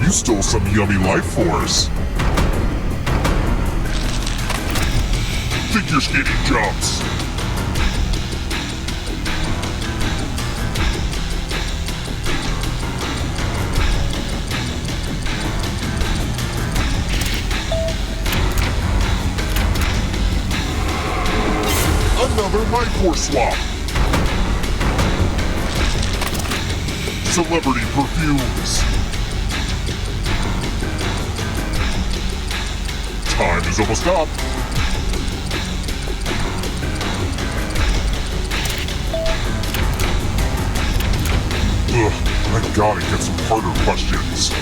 You stole some yummy life force. Figure skating jumps. Another life force swap. Celebrity perfumes. Time is almost up. Ugh, I gotta get some harder questions.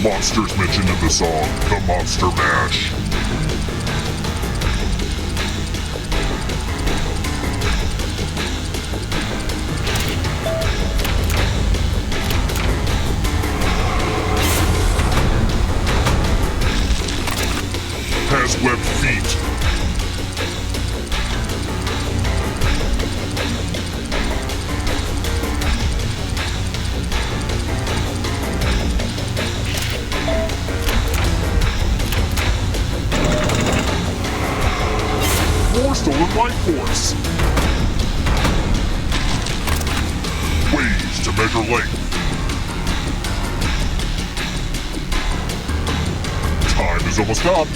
Monsters mentioned in the song, The Monster Mash. Has webbed feet. More stolen life force. Ways to measure length. Time is almost up.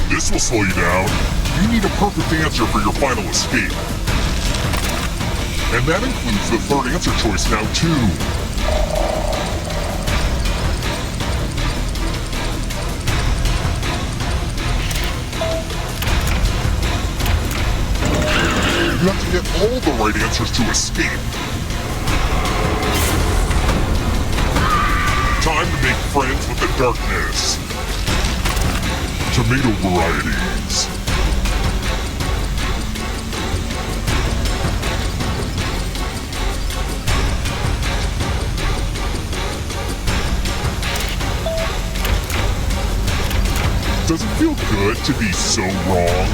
This will slow you down. You need a perfect answer for your final escape. And that includes the third answer choice now, too. You have to get all the right answers to escape. Time to make friends with the darkness. Tomato varieties. Does it feel good to be so wrong?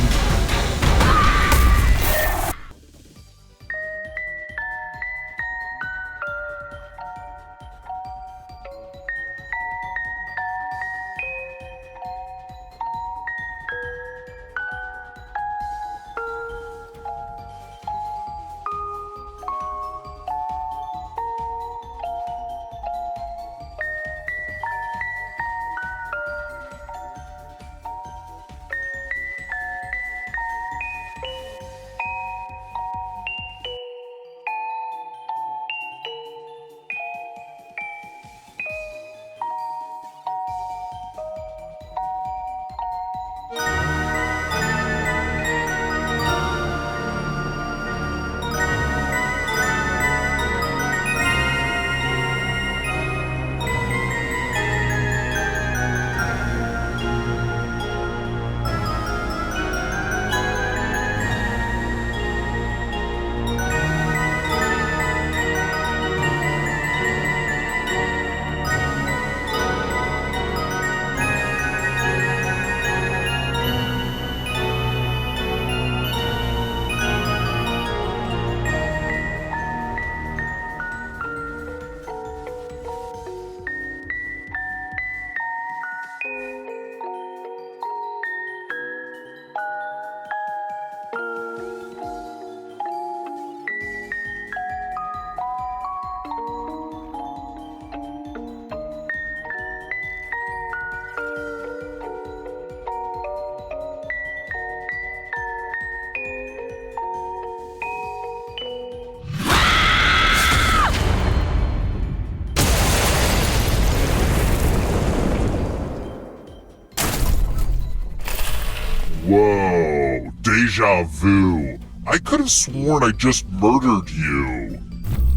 Whoa, deja vu. I could have sworn I just murdered you.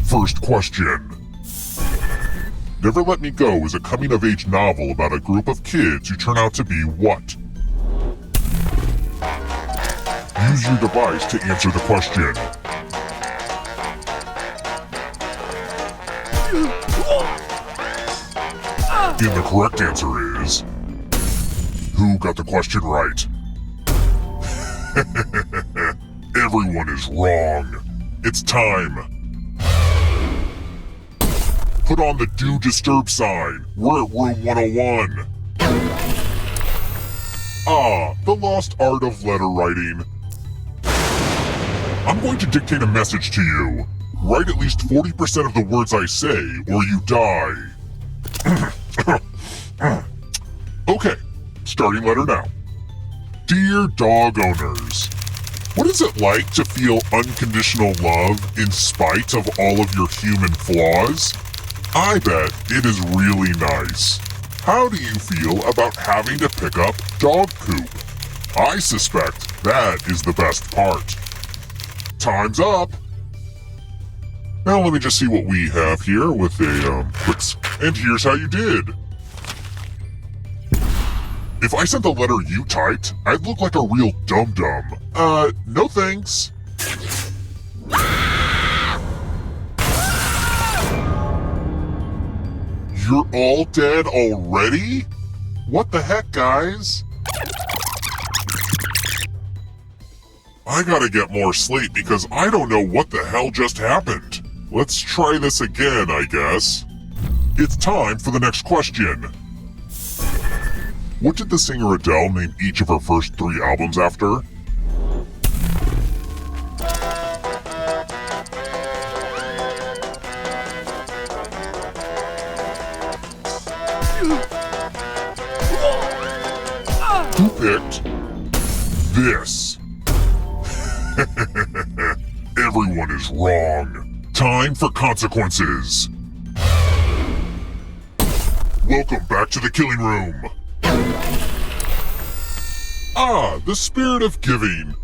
First question. Never Let Me Go is a coming-of-age novel about a group of kids who turn out to be what? Use your device to answer the question. And the correct answer is... Who got the question right? Everyone is wrong. It's time. Put on the Do Disturb sign. We're at room 101. Ah, the lost art of letter writing. I'm going to dictate a message to you. Write at least 40% of the words I say, or you die. Okay, starting letter now. Dear dog owners, what is it like to feel unconditional love in spite of all of your human flaws? I bet it is really nice. How do you feel about having to pick up dog poop? I suspect that is the best part. Time's up. Now let me just see what we have here with a quick... And here's how you did. If I sent the letter you typed, I'd look like a real dum-dum. No thanks. You're all dead already? What the heck, guys? I gotta get more sleep because I don't know what the hell just happened. Let's try this again, I guess. It's time for the next question. What did the singer Adele name each of her first 3 albums after? Who picked this? Everyone is wrong. Time for consequences. Welcome back to the killing room. Ah, the spirit of giving.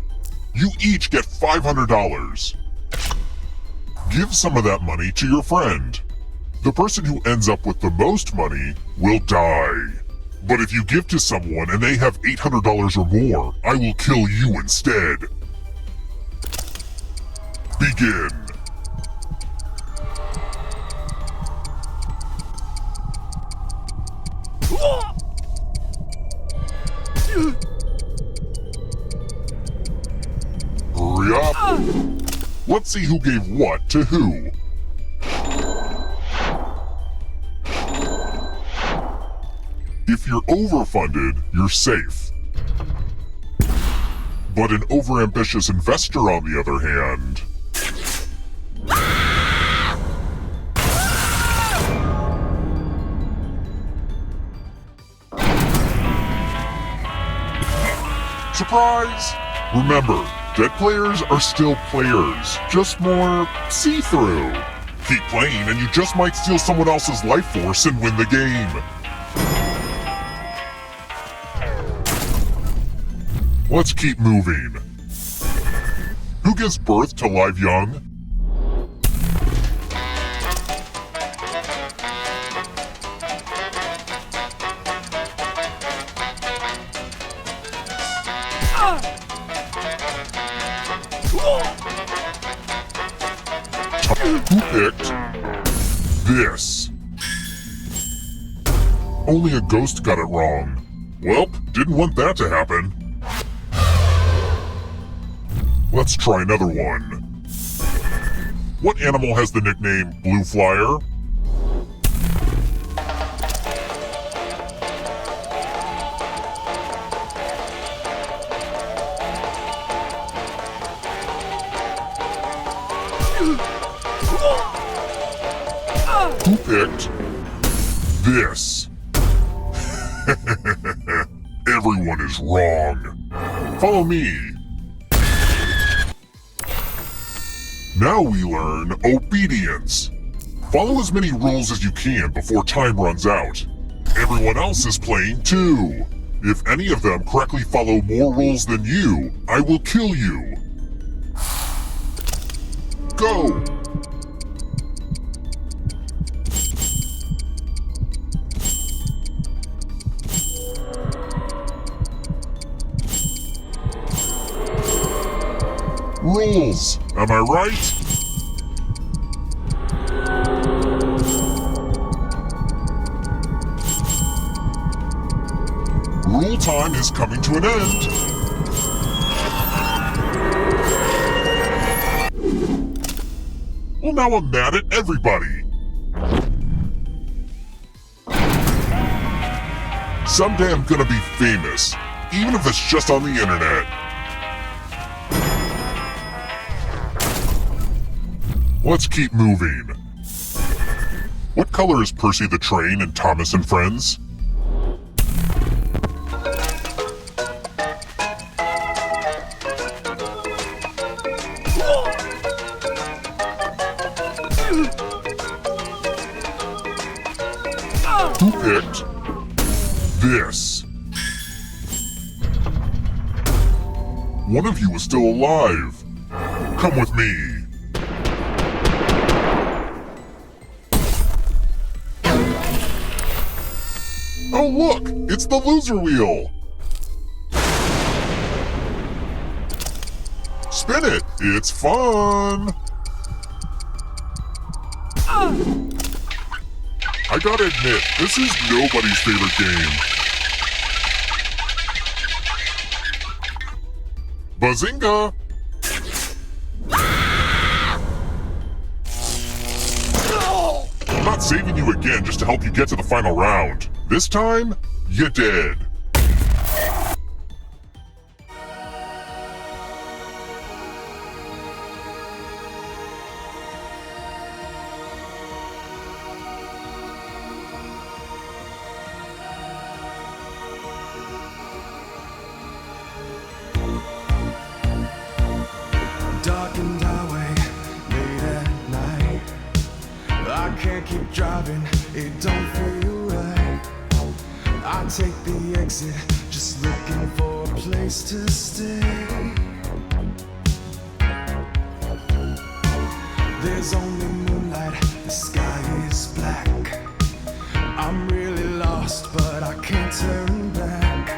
You each get $500. Give some of that money to your friend. The person who ends up with the most money will die. But if you give to someone and they have $800 or more, I will kill you instead. Begin. Hurry up. Let's see who gave what to who. If you're overfunded, you're safe. But an overambitious investor, on the other hand... Surprise! Remember, dead players are still players, just more see-through. Keep playing and you just might steal someone else's life force and win the game. Let's keep moving. Who gives birth to live young? Who picked this? Only a ghost got it wrong. Welp, didn't want that to happen. Let's try another one. What animal has the nickname Blue Flyer? Who picked this? Everyone is wrong. Follow me. Now we learn obedience. Follow as many rules as you can before time runs out. Everyone else is playing too. If any of them correctly follow more rules than you, I will kill you. go! Rules, am I right? Rule time is coming to an end. Well, now I'm mad at everybody. Someday I'm gonna be famous, even if it's just on the internet. Let's keep moving. What color is Percy the Train in Thomas and Friends? Who picked this? One of you is still alive. Come with me. Oh look, it's the loser wheel. Spin it, it's fun. I gotta admit, this is nobody's favorite game. Bazinga! I'm not saving you again just to help you get to the final round. This time, you're dead. Darkened highway, late at night. I can't keep driving, it don't feel right. I take the exit, just looking for a place to stay. There's only moonlight, the sky is black. I'm really lost, but I can't turn back.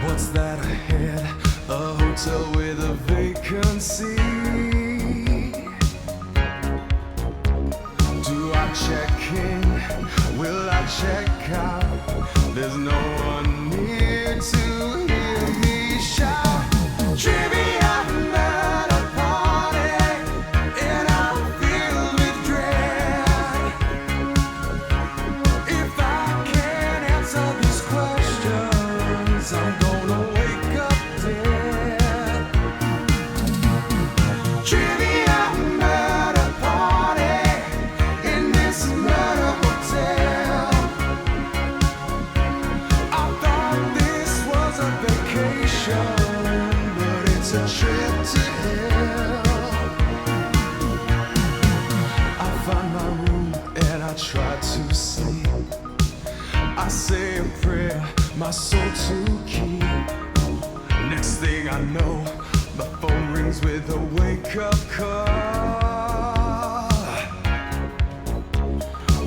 What's that ahead? A hotel with a vacancy. Do I check in? Will I check out? There's no one near to hear me shout. Trivia at a party, and I'm filled with dread. If I can't answer these questions, I'm gonna wake up dead. Trivia at a party in this murder hotel. I thought this was a vacation, but it's a trip to hell. I find my room and I try to sleep. I say a prayer, my soul to keep. Next thing I know, my phone rings with a wake-up call.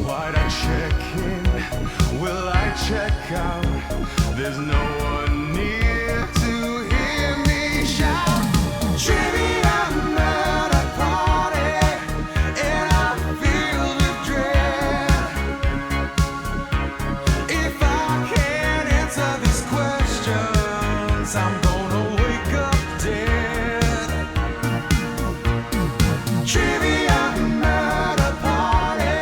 Why'd I check in? Will I check out? There's no one near to hear me shout. Trivia at a party, and I feel the dread. If I can't answer these questions, I'm gonna wake up dead. Trivia at a party.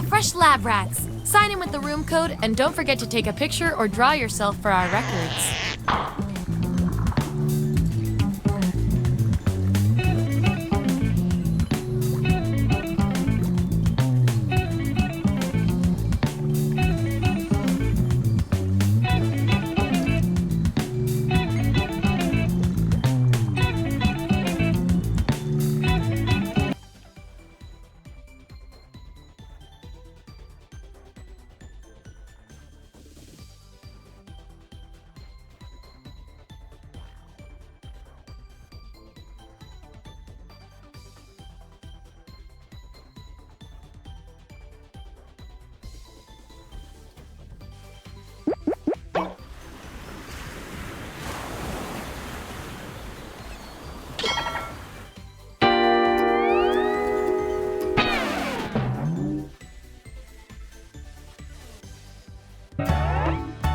Fresh lab rats. Sign in with the room code and don't forget to take a picture or draw yourself for our records.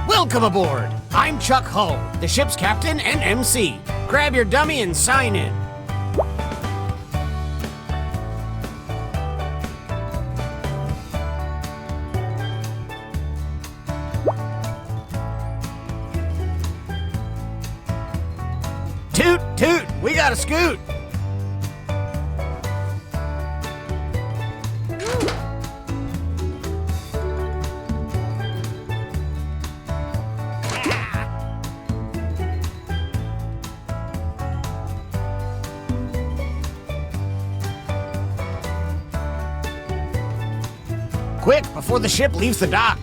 Welcome aboard! I'm Chuck Hull, the ship's captain and MC. Grab your dummy and sign in. Toot, toot, we got a scoot. Quick, before the ship leaves the dock.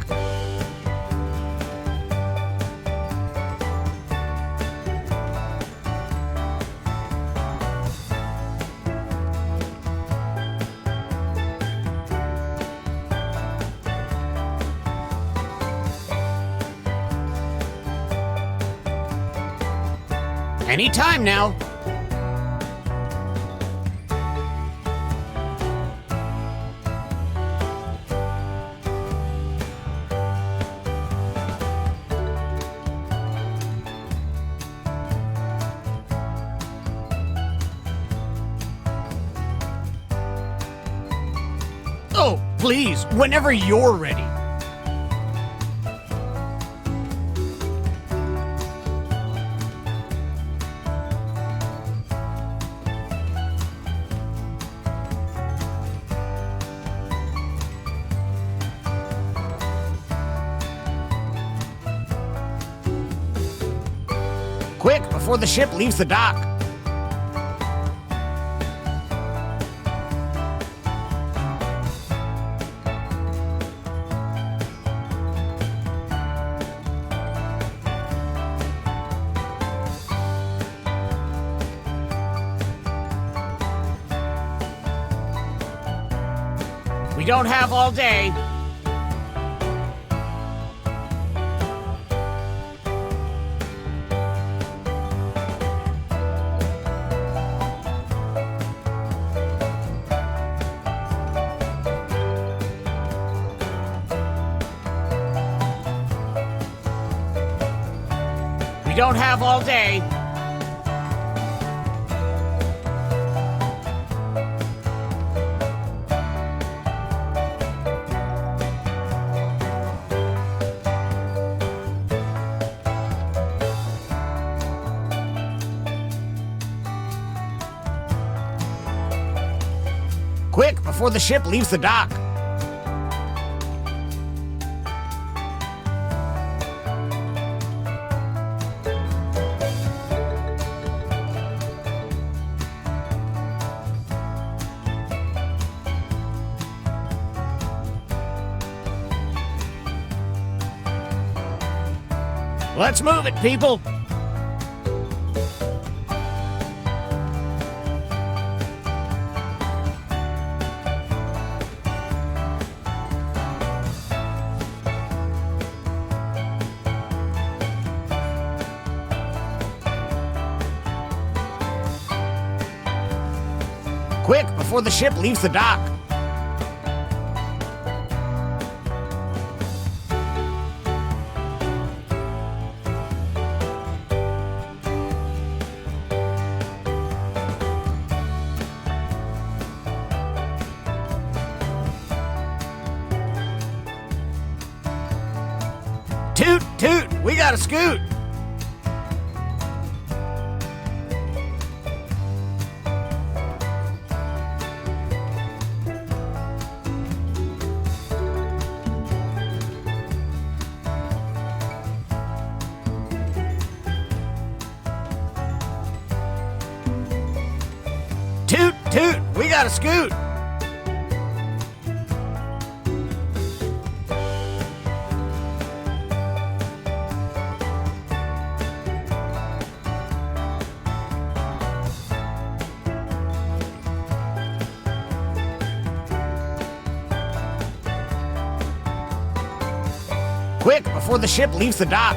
Anytime now. Oh, please, whenever you're ready. Quick, before the ship leaves the dock. We don't have all day. We don't have all day. Quick, before the ship leaves the dock. Let's move it, people. Quick, before the ship leaves the dock. Toot, toot, we got a scoot. Toot, toot, we got a scoot. Quick, before the ship leaves the dock.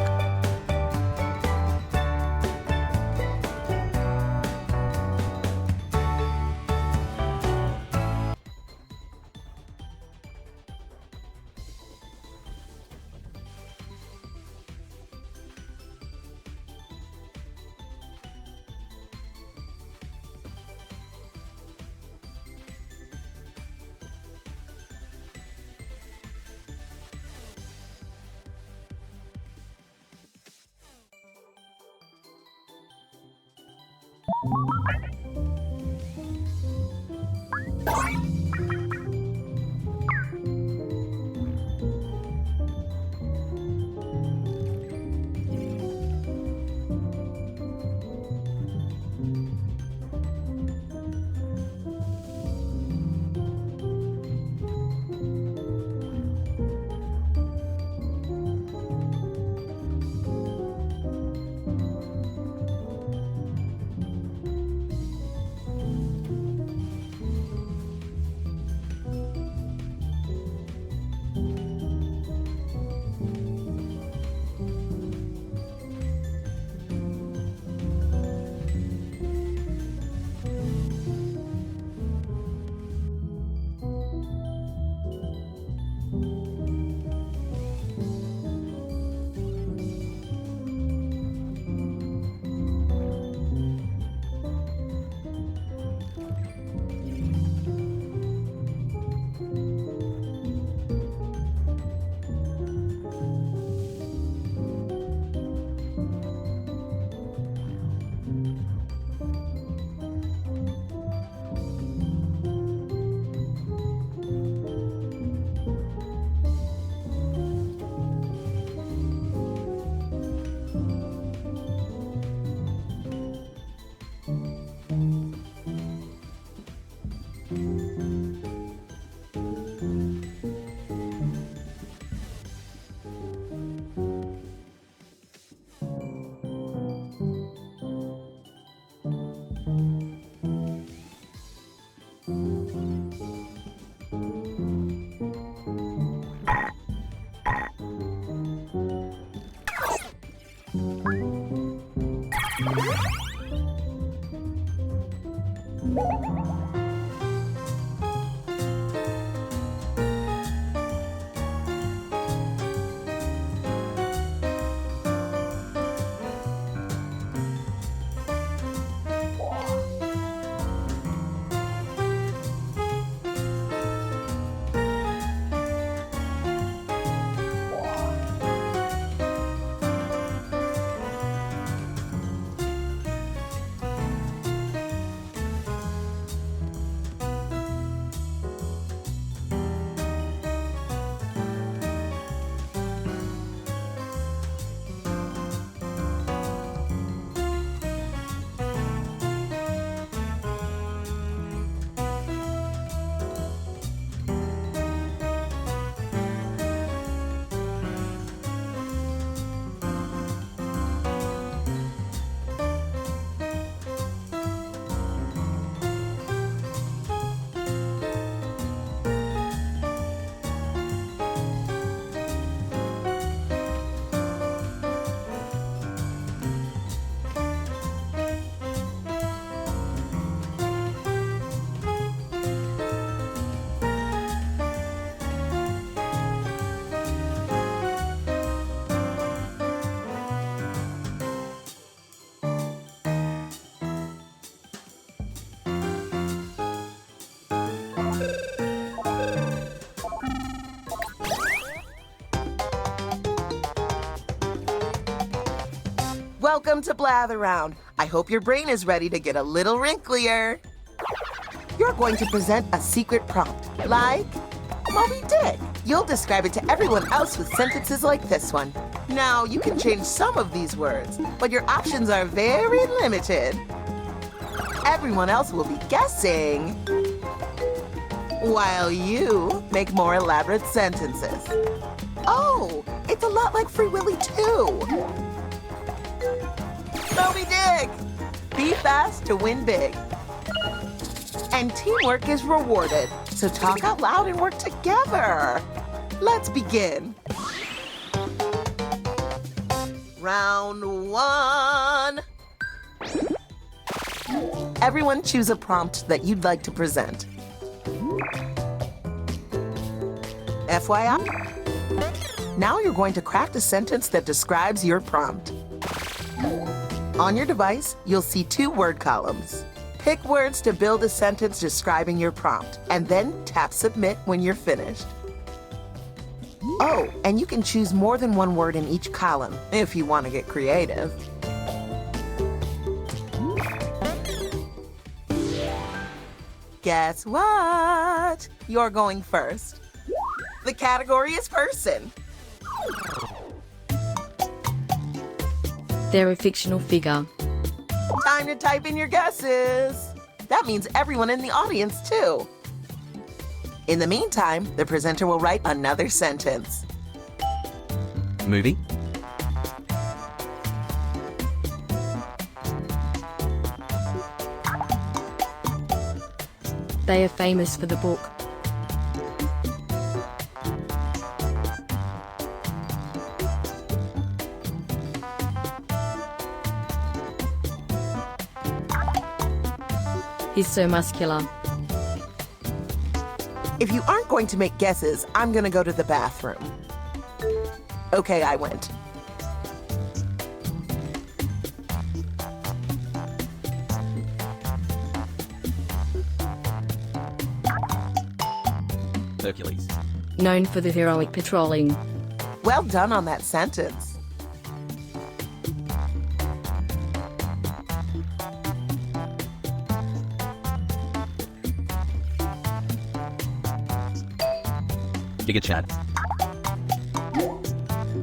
Welcome to Blather Round. I hope your brain is ready to get a little wrinklier. You're going to present a secret prompt, like Moby Dick. You'll describe it to everyone else with sentences like this one. Now, you can change some of these words, but your options are very limited. Everyone else will be guessing, while you make more elaborate sentences. Oh, it's a lot like Free Willy 2. Moby Dick! Be fast to win big. And teamwork is rewarded, so talk out loud and work together. Let's begin. Round 1. Everyone choose a prompt that you'd like to present. FYI, now you're going to craft a sentence that describes your prompt. On your device, you'll see 2 word columns. Pick words to build a sentence describing your prompt, and then tap Submit when you're finished. Oh, and you can choose more than 1 word in each column if you want to get creative. Guess what? You're going first. The category is person. They're a fictional figure. Time to type in your guesses. That means everyone in the audience, too. In the meantime, the presenter will write another sentence. Movie? They are famous for the book. He's so muscular. If you aren't going to make guesses, I'm going to go to the bathroom. Okay, I went. Hercules. Known for the heroic patrolling. Well done on that sentence. Giga Chad.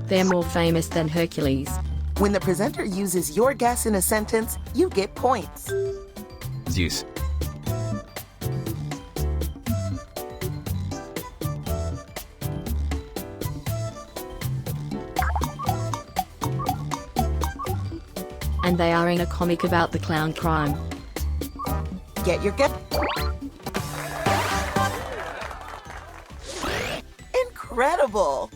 They're more famous than Hercules. When the presenter uses your guess in a sentence, you get points. Zeus. And they are in a comic about the clown crime. Get your guess. Incredible!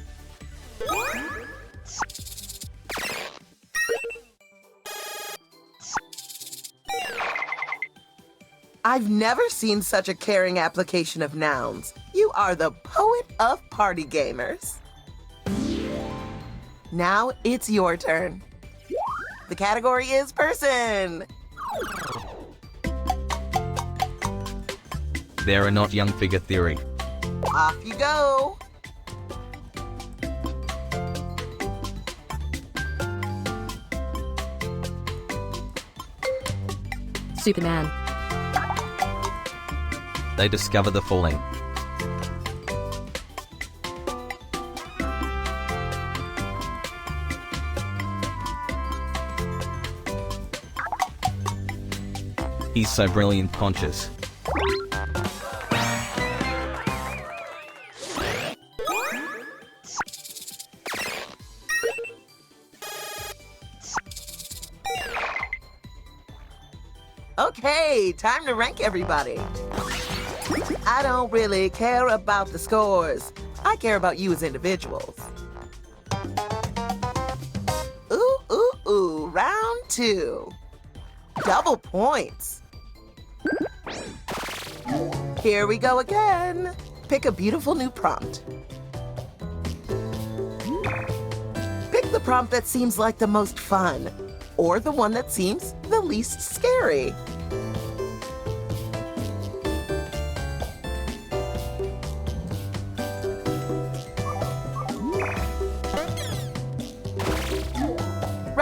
I've never seen such a caring application of nouns. You are the poet of party gamers. Now it's your turn. The category is person. There are not young figure theory. Off you go. Superman. They discover the falling. He's so brilliant conscious. Okay, time to rank everybody. I don't really care about the scores. I care about you as individuals. Ooh, round 2. Double points. Here we go again. Pick a beautiful new prompt. Pick the prompt that seems like the most fun, or the one that seems the least scary.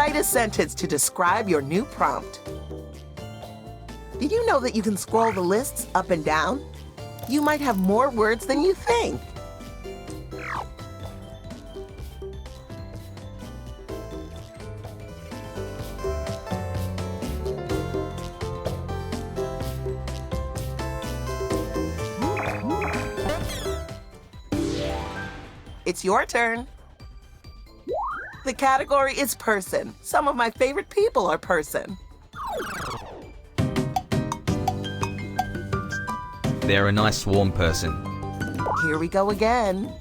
Write a sentence to describe your new prompt. Did you know that you can scroll the lists up and down? You might have more words than you think. It's your turn. The category is person. Some of my favorite people are person. They're a nice warm person. Here we go again.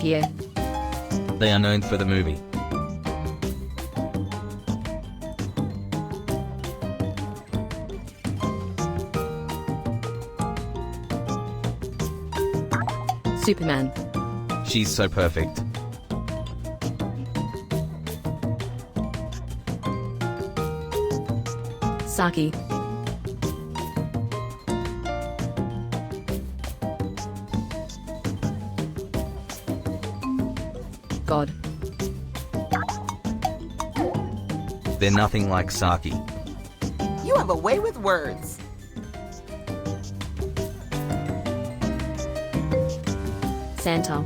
Yeah. They are known for the movie. Superman. She's so perfect. Saki. God. They're nothing like Saki. You have a way with words. Santa.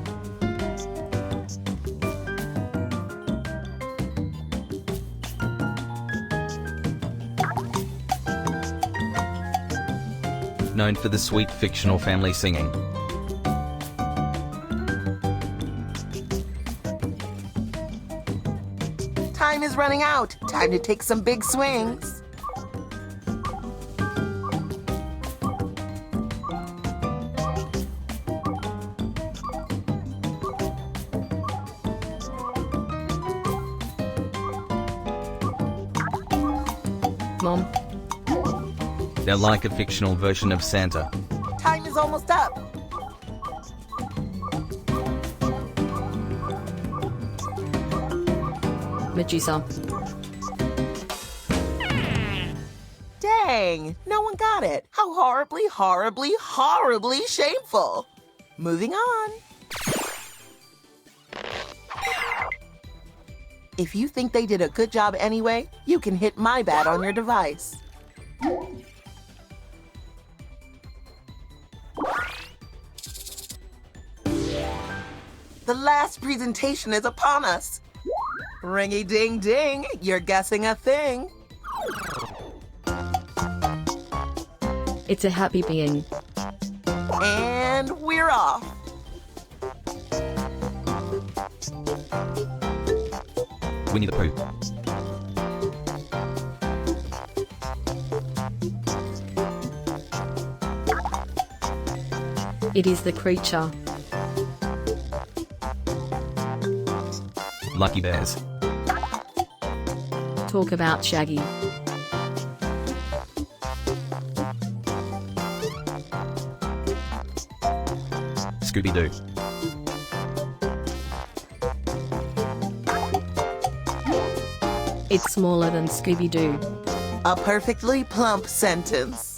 Known for the sweet fictional family singing. Time is running out. Time to take some big swings. Mom. They're like a fictional version of Santa. Time is almost up. Medusa. Dang, no one got it. How horribly, horribly, horribly shameful. Moving on. If you think they did a good job anyway, you can hit my bad on your device. The last presentation is upon us. Ringy-ding-ding, you're guessing a thing. It's a happy being. And we're off. Winnie the Pooh. It is the creature. Lucky Bears. Talk about Shaggy. Scooby-Doo. It's smaller than Scooby-Doo. A perfectly plump sentence.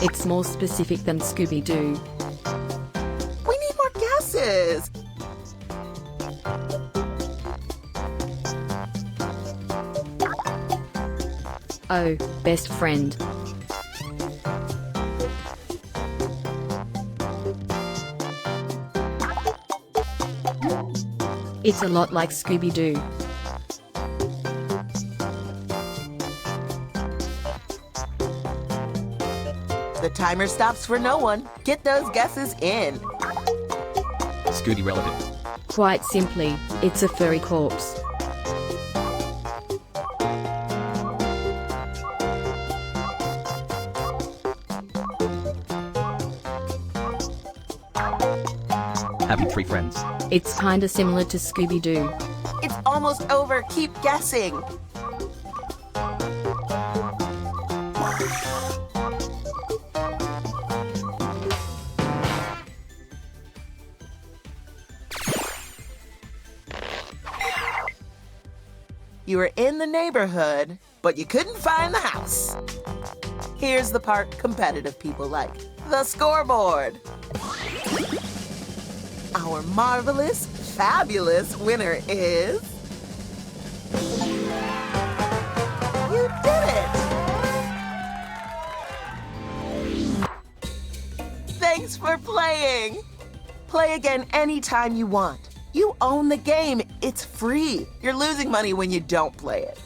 It's more specific than Scooby-Doo. We need more guesses. Oh, best friend. It's a lot like Scooby-Doo. The timer stops for no one. Get those guesses in. Scooty relative. Quite simply, it's a furry corpse. Happy Tree Friends. It's kinda similar to Scooby-Doo. It's almost over. Keep guessing. You were in the neighborhood, but you couldn't find the house. Here's the part competitive people like, the scoreboard. Our marvelous, fabulous winner is... You did it! Thanks for playing! Play again anytime you want. You own the game. It's free. You're losing money when you don't play it.